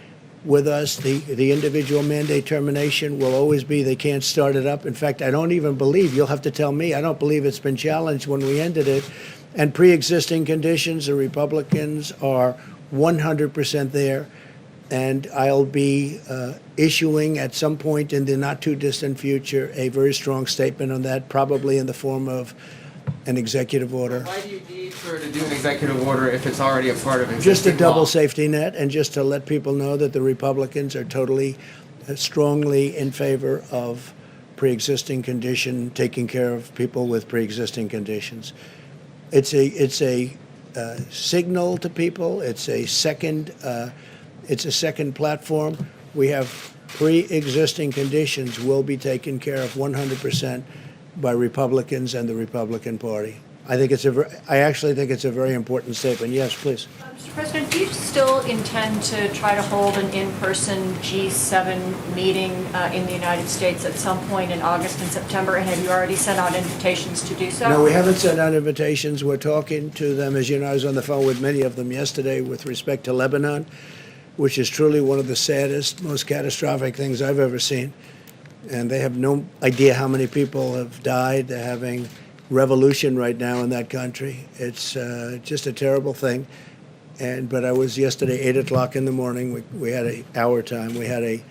with us. The individual mandate termination will always be, they can't start it up. In fact, I don't even believe, you'll have to tell me, I don't believe it's been challenged when we ended it. And pre-existing conditions, the Republicans are 100% there. And I'll be issuing at some point in the not-too-distant future a very strong statement on that, probably in the form of an executive order. Why do you need her to do an executive order if it's already a part of existing Just a double law? safety net, and just to let people know that the Republicans are totally, strongly in favor of pre-existing condition, taking care of people with pre-existing conditions. It's a signal to people. It's a second platform. We have pre-existing conditions will be taken care of 100% by Republicans and the Republican Party. I actually think it's a very important statement. Yes, please. Mr. President, do you still intend to try to hold an in-person G7 meeting in the United States at some point in August and September? And have you already sent out invitations to do so? No, we haven't sent out invitations. We're talking to them. As you know, I was on the phone with many of them yesterday with respect to Lebanon, which is truly one of the saddest, most catastrophic things I've ever seen. And they have no idea how many people have died. They're having revolution right now in that country. It's just a terrible thing. But I was yesterday, 8 o'clock in the morning. We had our time. We had a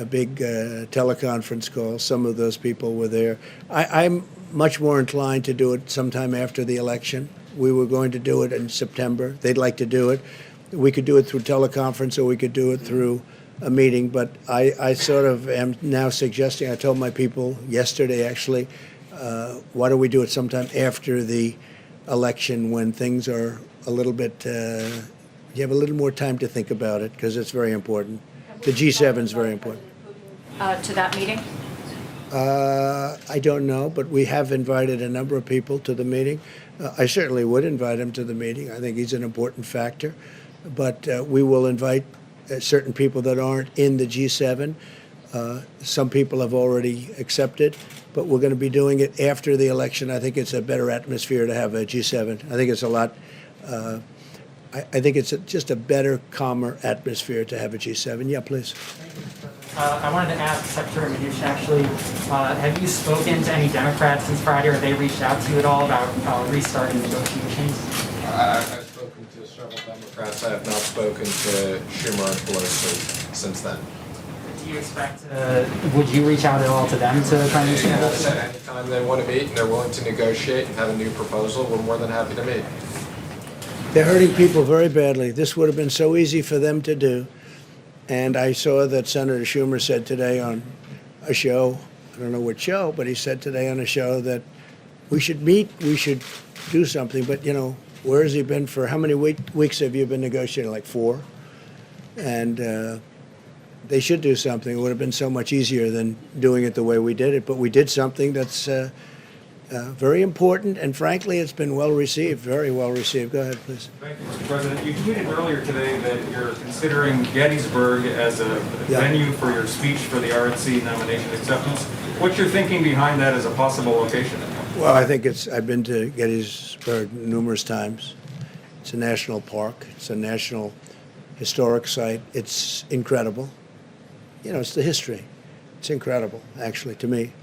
big teleconference call. Some of those people were there. I'm much more inclined to do it sometime after the election. We were going to do it in September. They'd like to do it. We could do it through teleconference, or we could do it through a meeting. But I sort of am now suggesting, I told my people yesterday actually, why don't we do it sometime after the election, when things are a little bit, you have a little more time to think about it, because it's very important. The G7 is very important. To that meeting? I don't know, but we have invited a number of people to the meeting. I certainly would invite him to the meeting. I think he's an important factor. But we will invite certain people that aren't in the G7. Some people have already accepted, but we're going to be doing it after the election. I think it's a better atmosphere to have a G7. I think it's a lot, I think it's just a better, calmer atmosphere to have a G7. Yeah, please. I wanted to ask Secretary Mnuchin, actually, have you spoken to any Democrats since Friday, or have they reached out to you at all about restarting negotiations? I've spoken to several Democrats. I have not spoken to Schumer and Pelosi since then. Do you expect, would you reach out at all to them to try and reach And I said anytime they want to meet and they're willing to negotiate and have a new proposal, we're more than happy to meet. They're hurting people very badly. This would have been so easy for them to do. And I saw that Senator Schumer said today on a show, I don't know what show, but he said today on a show that we should meet, we should do something. But, you know, where has he been for, how many weeks have you been negotiating? Like 4? And they should do something. It would have been so much easier than doing it the way we did it. But we did something that's very important, and frankly, it's been well received, very well received. Go ahead, please. Thank you, Mr. President. You tweeted earlier today that you're considering Gettysburg as a venue for your speech for the RNC nomination acceptance. What's your thinking behind that as a possible location? Well, I think I've been to Gettysburg numerous times. It's a national park. It's a national historic site. It's incredible. You know, it's the history. It's incredible, actually, to me.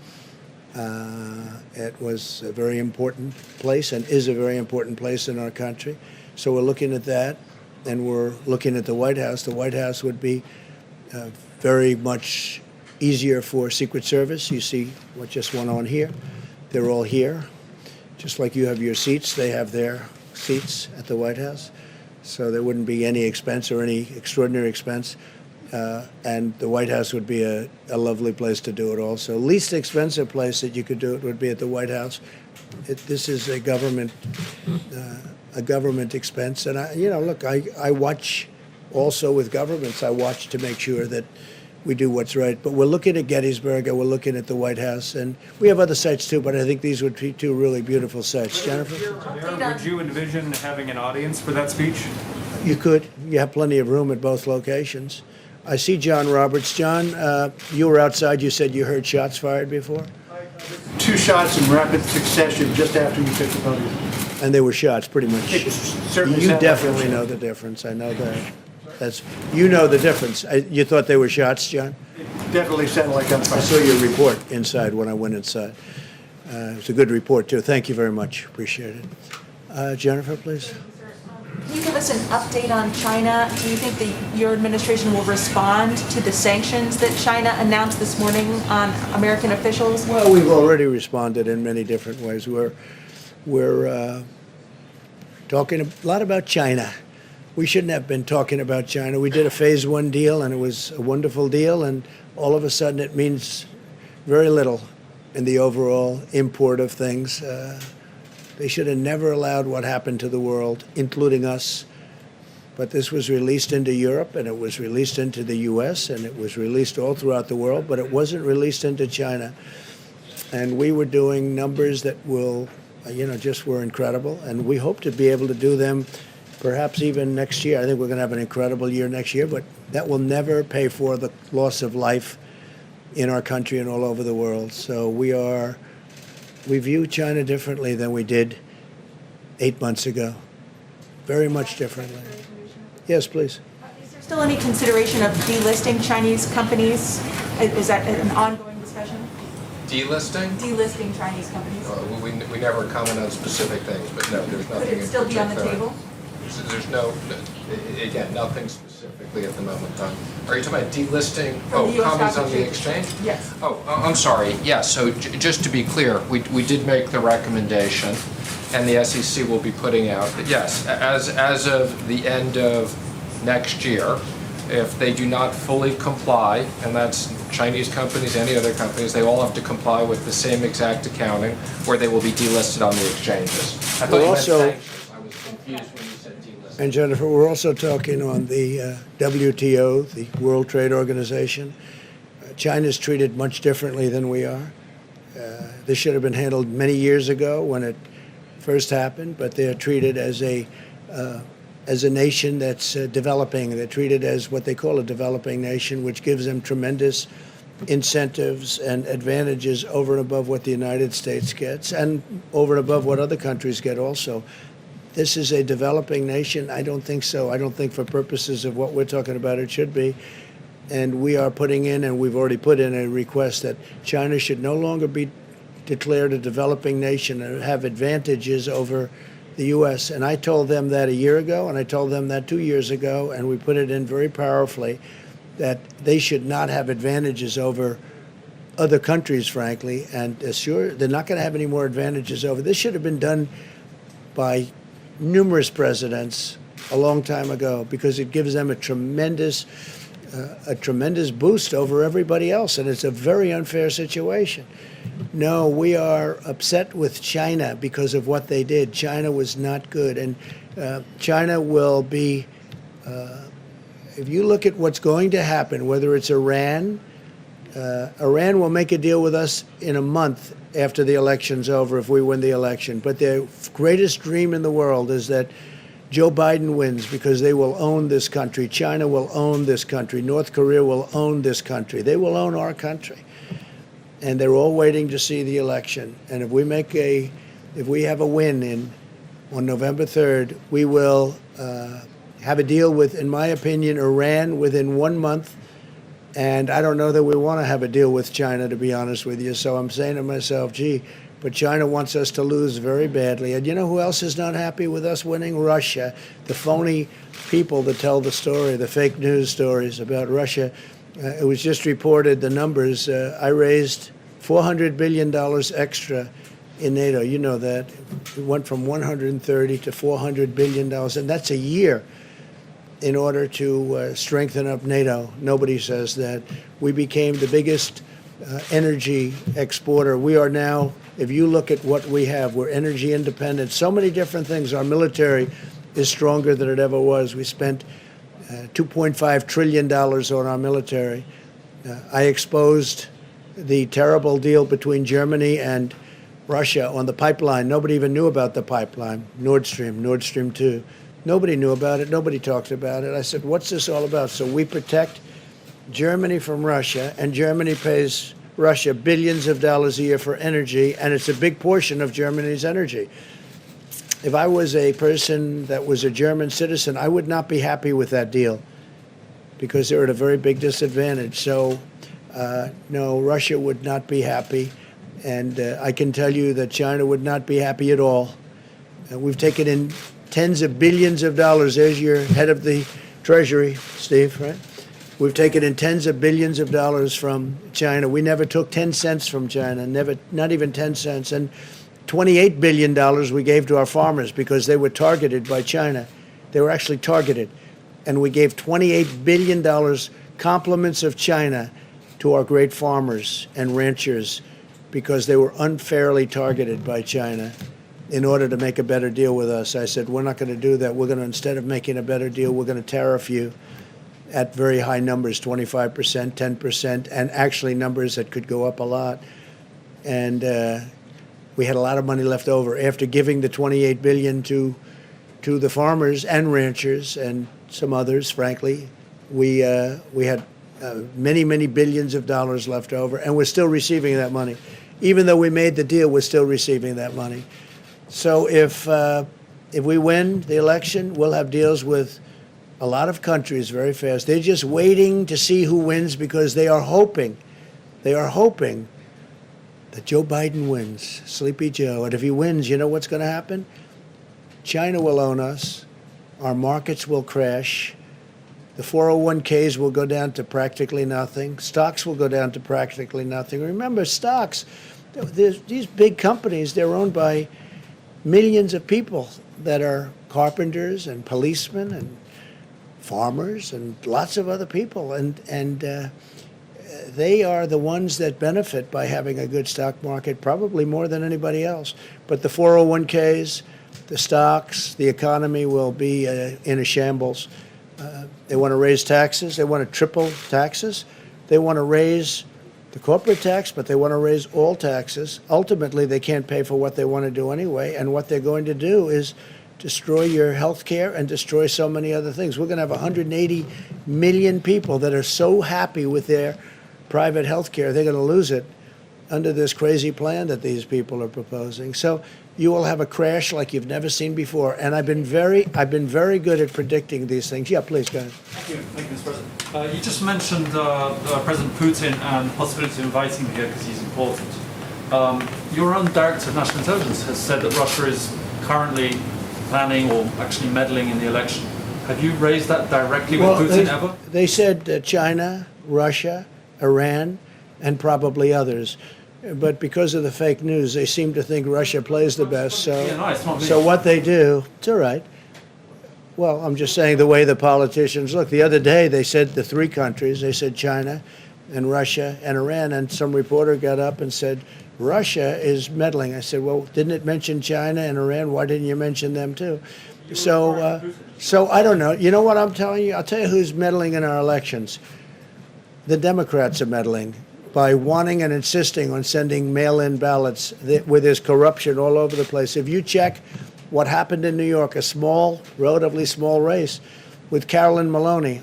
It was a very important place and is a very important place in our country. So we're looking at that, and we're looking at the White House. The White House would be very much easier for Secret Service. You see what just went on here. They're all here. Just like you have your seats, they have their seats at the White House, so there wouldn't be any expense or any extraordinary expense. And the White House would be a lovely place to do it also. Least expensive place that you could do it would be at the White House. This is a government expense. And I watch also with governments. I watch to make sure that we do what's right. But we're looking at Gettysburg and we're looking at the White House. And we have other sites too, but I think these would be two really beautiful sites. Jennifer? Would you envision having an audience for that speech? You could. You have plenty of room at both locations. I see John Roberts. John, you were outside. You said you heard shots fired before? Two shots in rapid succession just after you took the podium. And they were shots, pretty much. It certainly You sounded like definitely a know shot. the difference. I know that. You know the difference. You thought they were shots, John? Definitely sounded like gunfire. I saw your report inside when I went inside. It was a good report, too. Thank you very much. Appreciate it. Jennifer, please. Can you give us an update on China? Do you think that your administration will respond to the sanctions that China announced this morning on American officials? Well, we've already responded in many different ways. We're talking a lot about China. We shouldn't have been talking about China. We did a phase one deal, and it was a wonderful deal, and all of a sudden it means very little in the overall import of things. They should have never allowed what happened to the world, including us. But this was released into Europe, and it was released into the U.S., and it was released all throughout the world, but it wasn't released into China. And we were doing numbers that just were incredible, and we hope to be able to do them perhaps even next year. I think we're going to have an incredible year next year, but that will never pay for the loss of life in our country and all over the world. So we view China differently than we did 8 months ago. Very much differently. Yes, please. Is there still any consideration of delisting Chinese companies? Is that an ongoing discussion? Delisting? Delisting Chinese companies? We never comment on specific things, but no, there's nothing Could in it still be on the particular. table? There's again, nothing specifically at the moment in time. Are you talking about delisting? From the US Companies stock on the exchange? exchange? Yes. I'm sorry. Yeah, so just to be clear, we did make the recommendation, and the SEC will be putting out, yes, as of the end of next year, if they do not fully comply, and that's Chinese companies, any other companies, they all have to comply with the same exact accounting, or they will be delisted on the exchanges. I thought you meant sanctions. I was confused when you said delisting. And Jennifer, we're also talking on the WTO, the World Trade Organization. China's treated much differently than we are. This should have been handled many years ago when it first happened, but they're treated as a nation that's developing. They're treated as what they call a developing nation, which gives them tremendous incentives and advantages over and above what the United States gets and over and above what other countries get also. This is a developing nation? I don't think so. I don't think for purposes of what we're talking about it should be. And we are putting in, and we've already put in a request that China should no longer be declared a developing nation and have advantages over the U.S. And I told them that a year ago, and I told them that 2 years ago, and we put it in very powerfully, that they should not have advantages over other countries, frankly, and sure, they're not going to have any more advantages over. This should have been done by numerous presidents a long time ago because it gives them a tremendous boost over everybody else, and it's a very unfair situation. No, we are upset with China because of what they did. China was not good, and China will be, if you look at what's going to happen, whether it's Iran, Iran will make a deal with us in a month after the election's over if we win the election. But their greatest dream in the world is that Joe Biden wins because they will own this country. China will own this country. North Korea will own this country. They will own our country. And they're all waiting to see the election. And if we have a win on November 3rd, we will have a deal with, in my opinion, Iran within 1 month. And I don't know that we want to have a deal with China, to be honest with you. So I'm saying to myself, gee, but China wants us to lose very badly. And you know who else is not happy with us winning? Russia. The phony people that tell the story, the fake news stories about Russia. It was just reported, the numbers. I raised $400 billion extra in NATO. You know that. It went from 130 to $400 billion, and that's a year in order to strengthen up NATO. Nobody says that. We became the biggest energy exporter. We are now, if you look at what we have, we're energy independent. So many different things. Our military is stronger than it ever was. We spent $2.5 trillion on our military. I exposed the terrible deal between Germany and Russia on the pipeline. Nobody even knew about the pipeline, Nord Stream 2. Nobody knew about it. Nobody talked about it. I said, what's this all about? So we protect Germany from Russia, and Germany pays Russia billions of dollars a year for energy, and it's a big portion of Germany's energy. If I was a person that was a German citizen, I would not be happy with that deal because they're at a very big disadvantage. So, no, Russia would not be happy. And I can tell you that China would not be happy at all. We've taken in tens of billions of dollars. There's your head of the Treasury, Steve, right? We've taken in tens of billions of dollars from China. We never took 10 cents from China, never, not even 10 cents. And $28 billion we gave to our farmers because they were targeted by China. They were actually targeted. And we gave $28 billion compliments of China to our great farmers and ranchers because they were unfairly targeted by China in order to make a better deal with us. I said, we're not going to do that. We're going to, instead of making a better deal, we're going to tariff you at very high numbers, 25%, 10%, and actually numbers that could go up a lot. And we had a lot of money left over. After giving the $28 billion to the farmers and ranchers and some others, frankly, we had many, many billions of dollars left over, and we're still receiving that money. Even though we made the deal, we're still receiving that money. So if we win the election, we'll have deals with a lot of countries very fast. They're just waiting to see who wins because they are hoping that Joe Biden wins, Sleepy Joe. And if he wins, you know what's going to happen? China will own us. Our markets will crash. The 401ks will go down to practically nothing. Stocks will go down to practically nothing. Remember, stocks, these big companies, they're owned by millions of people that are carpenters and policemen and farmers and lots of other people. And they are the ones that benefit by having a good stock market, probably more than anybody else. But the 401ks, the stocks, the economy will be in a shambles. They want to raise taxes. They want to triple taxes. They want to raise the corporate tax, but they want to raise all taxes. Ultimately, they can't pay for what they want to do anyway. And what they're going to do is destroy your health care and destroy so many other things. We're going to have 180 million people that are so happy with their private health care, they're going to lose it under this crazy plan that these people are proposing. So you will have a crash like you've never seen before. And I've been very good at predicting these things. Yeah, please, go ahead. Thank you, Mr. President. You just mentioned President Putin and the possibility of inviting him here because he's important. Your own Director of National Intelligence has said that Russia is currently planning or actually meddling in the election. Have you raised that directly with Putin ever? They said China, Russia, Iran, and probably others. But because of the fake news, they seem to think Russia plays the best. So what they do, it's all right. Well, I'm just saying the way the politicians look. The other day, they said the three countries. They said China and Russia and Iran. And some reporter got up and said, Russia is meddling. I said, well, didn't it mention China and Iran? Why didn't you mention them too? So I don't know. You know what I'm telling you? I'll tell you who's meddling in our elections. The Democrats are meddling by wanting and insisting on sending mail-in ballots where there's corruption all over the place. If you check what happened in New York, a small, relatively small race with Carolyn Maloney,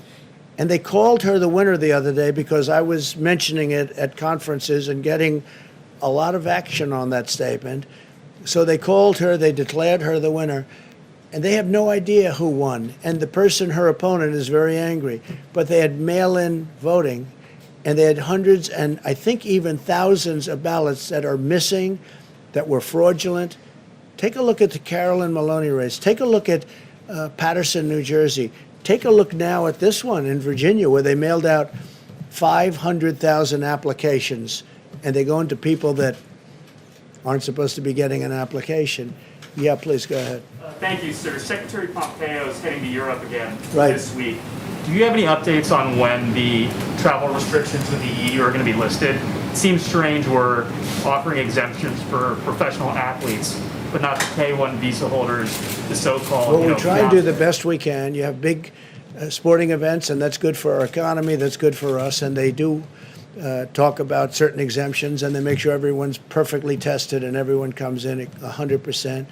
and they called her the winner the other day because I was mentioning it at conferences and getting a lot of action on that statement. So they called her, they declared her the winner, and they have no idea who won. And the person, her opponent, is very angry. But they had mail-in voting, and they had hundreds and I think even thousands of ballots that are missing, that were fraudulent. Take a look at the Carolyn Maloney race. Take a look at Paterson, New Jersey. Take a look now at this one in Virginia, where they mailed out 500,000 applications, and they go into people that aren't supposed to be getting an application. Yeah, please go ahead. Thank you, sir. Secretary Pompeo is heading to Europe again Right. this week. Do you have any updates on when the travel restrictions with the EU are going to be lifted? It seems strange we're offering exemptions for professional athletes, but not the K-1 visa holders, the so-called. Well, we try and do the best we can. You have big sporting events, and that's good for our economy, that's good for us, and they do talk about certain exemptions, and they make sure everyone's perfectly tested and everyone comes in at 100%.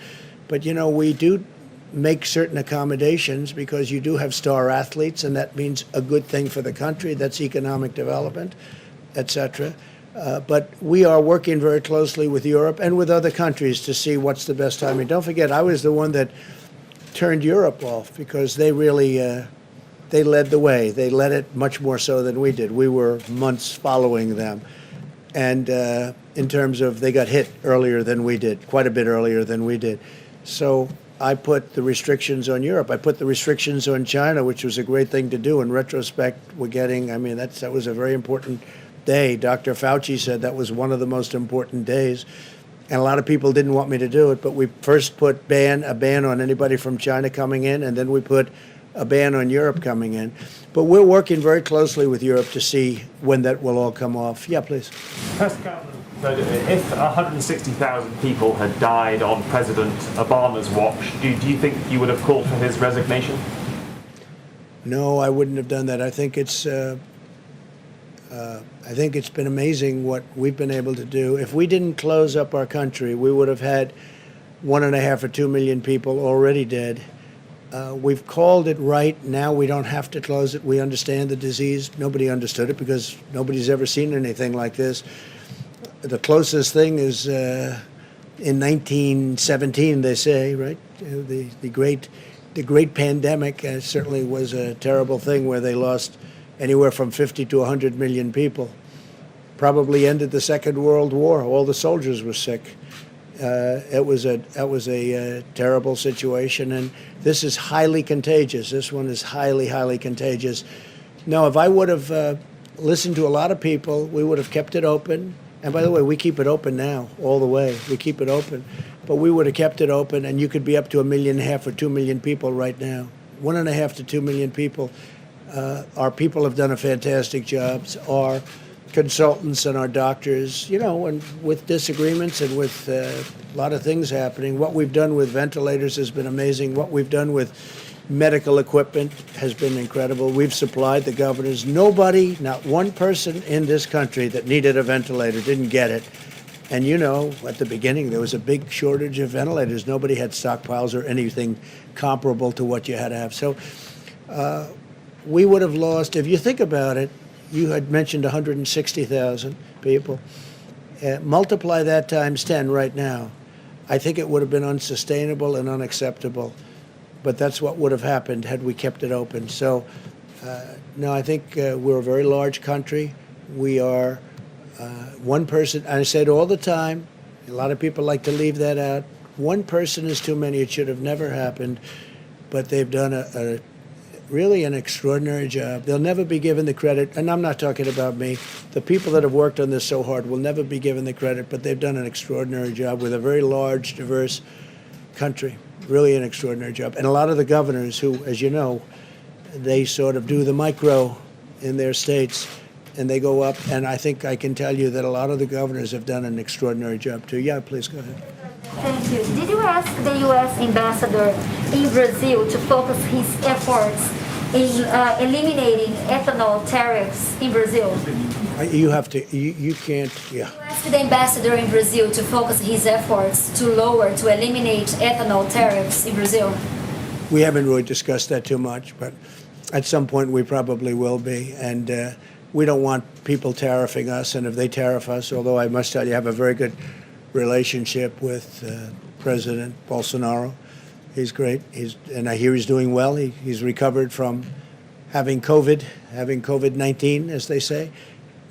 But, you know, we do make certain accommodations because you do have star athletes, and that means a good thing for the country. That's economic development, etc. But we are working very closely with Europe and with other countries to see what's the best timing. Don't forget, I was the one that turned Europe off because they really they led the way. They led it much more so than we did. We were months following them. And in terms of they got hit earlier than we did, quite a bit earlier than we did. So I put the restrictions on Europe. I put the restrictions on China, which was a great thing to do. In retrospect, we're getting, I mean, that was a very important day. Dr. Fauci said that was one of the most important days. And a lot of people didn't want me to do it, but we first put a ban on anybody from China coming in, and then we put a ban on Europe coming in. But we're working very closely with Europe to see when that will all come off. Yeah, please. If 160,000 people had died on President Obama's watch, do you think you would have called for his resignation? No, I wouldn't have done that. I think it's been amazing what we've been able to do. If we didn't close up our country, we would have had 1.5 or 2 million people already dead. We've called it right. Now we don't have to close it. We understand the disease. Nobody understood it because nobody's ever seen anything like this. The closest thing is in 1917, they say, right? The great pandemic certainly was a terrible thing where they lost anywhere from 50 to 100 million people. Probably ended the Second World War. All the soldiers were sick. That was a terrible situation, and this is highly contagious. This one is highly, highly contagious. Now, if I would have listened to a lot of people, we would have kept it open. And by the way, we keep it open now, all the way. We keep it open. But we would have kept it open, and you could be up to 1.5 million or 2 million people right now. 1.5 to 2 million people. Our people have done a fantastic job. Our consultants and our doctors, you know, and with disagreements and with a lot of things happening. What we've done with ventilators has been amazing. What we've done with medical equipment has been incredible. We've supplied the governors. Nobody, not one person in this country that needed a ventilator didn't get it. And you know, at the beginning, there was a big shortage of ventilators. Nobody had stockpiles or anything comparable to what you had to have. So we would have lost, if you think about it, you had mentioned 160,000 people. Multiply that times 10 right now. I think it would have been unsustainable and unacceptable. But that's what would have happened had we kept it open. So, no, I think we're a very large country. We are one person. I said all the time, a lot of people like to leave that out. One person is too many. It should have never happened. But they've done really an extraordinary job. They'll never be given the credit, and I'm not talking about me. The people that have worked on this so hard will never be given the credit, but they've done an extraordinary job with a very large, diverse country. Really an extraordinary job. And a lot of the governors who, as you know, they sort of do the micro in their states, and they go up, and I think I can tell you that a lot of the governors have done an extraordinary job too. Yeah, please go ahead. Thank you. Did you ask the U.S. ambassador in Brazil to focus his efforts in eliminating ethanol tariffs in Brazil? You have to, you can't, yeah. You asked the ambassador in Brazil to focus his efforts to eliminate ethanol tariffs in Brazil. We haven't really discussed that too much, but at some point we probably will be. And we don't want people tariffing us, and if they tariff us, although I must tell you I have a very good relationship with President Bolsonaro. He's great. And I hear he's doing well. He's recovered from having COVID-19, as they say.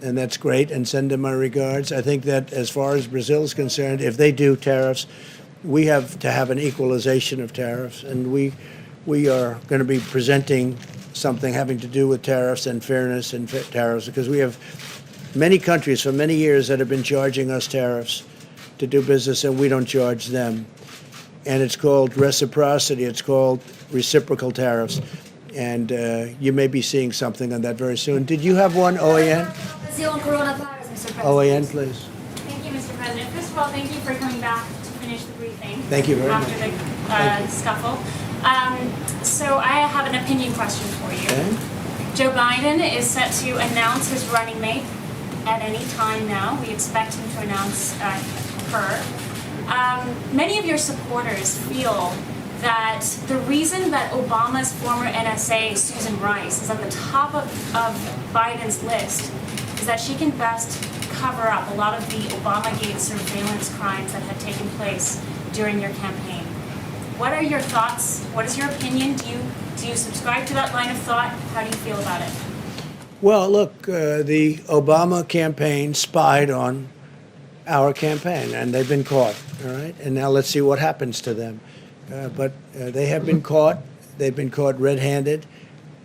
And that's great, and send him my regards. I think that as far as Brazil is concerned, if they do tariffs, we have to have an equalization of tariffs. And we are going to be presenting something having to do with tariffs and fairness and tariffs, because we have many countries for many years that have been charging us tariffs. to do business, and we don't charge them. And it's called reciprocity. It's called reciprocal tariffs. And you may be seeing something on that very soon. Did you have one, OAN? Brazil on coronavirus, Mr. President. OAN, please. Thank you, Mr. President. First of all, thank you for coming back to finish the briefing. Thank you very after much. After the scuffle. So I have an opinion question for you. Okay. Joe Biden is set to announce his running mate at any time now. We expect him to announce her. Many of your supporters feel that the reason that Obama's former NSA, Susan Rice, is at the top of Biden's list is that she can best cover up a lot of the Obamagate surveillance crimes that had taken place during your campaign. What are your thoughts? What is your opinion? Do you subscribe to that line of thought? How do you feel about it? Well, look, the Obama campaign spied on our campaign, and they've been caught, all right? And now let's see what happens to them. But they have been caught. They've been caught red-handed.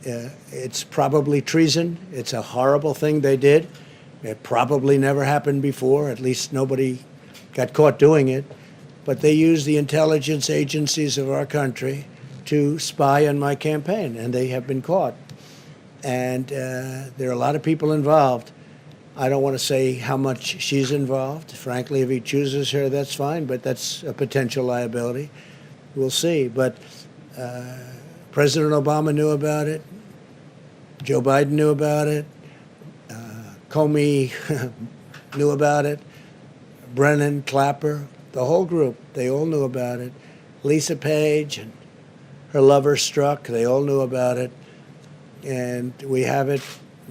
It's probably treason. It's a horrible thing they did. It probably never happened before. At least nobody got caught doing it. But they used the intelligence agencies of our country to spy on my campaign, and they have been caught. And there are a lot of people involved. I don't want to say how much she's involved. Frankly, if he chooses her, that's fine, but that's a potential liability. We'll see. But President Obama knew about it. Joe Biden knew about it. Comey knew about it. Brennan, Clapper, the whole group, they all knew about it. Lisa Page and her lover Strzok, they all knew about it. And we have it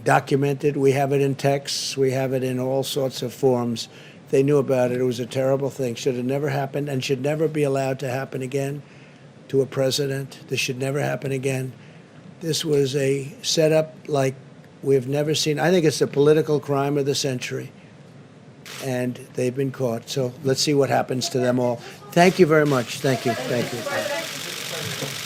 documented. We have it in texts. We have it in all sorts of forms. They knew about it. It was a terrible thing. Should have never happened and should never be allowed to happen again to a president. This should never happen again. This was a setup like we've never seen. I think it's the political crime of the century. And they've been caught. So let's see what happens to them all. Thank you very much. Thank you. Thank you.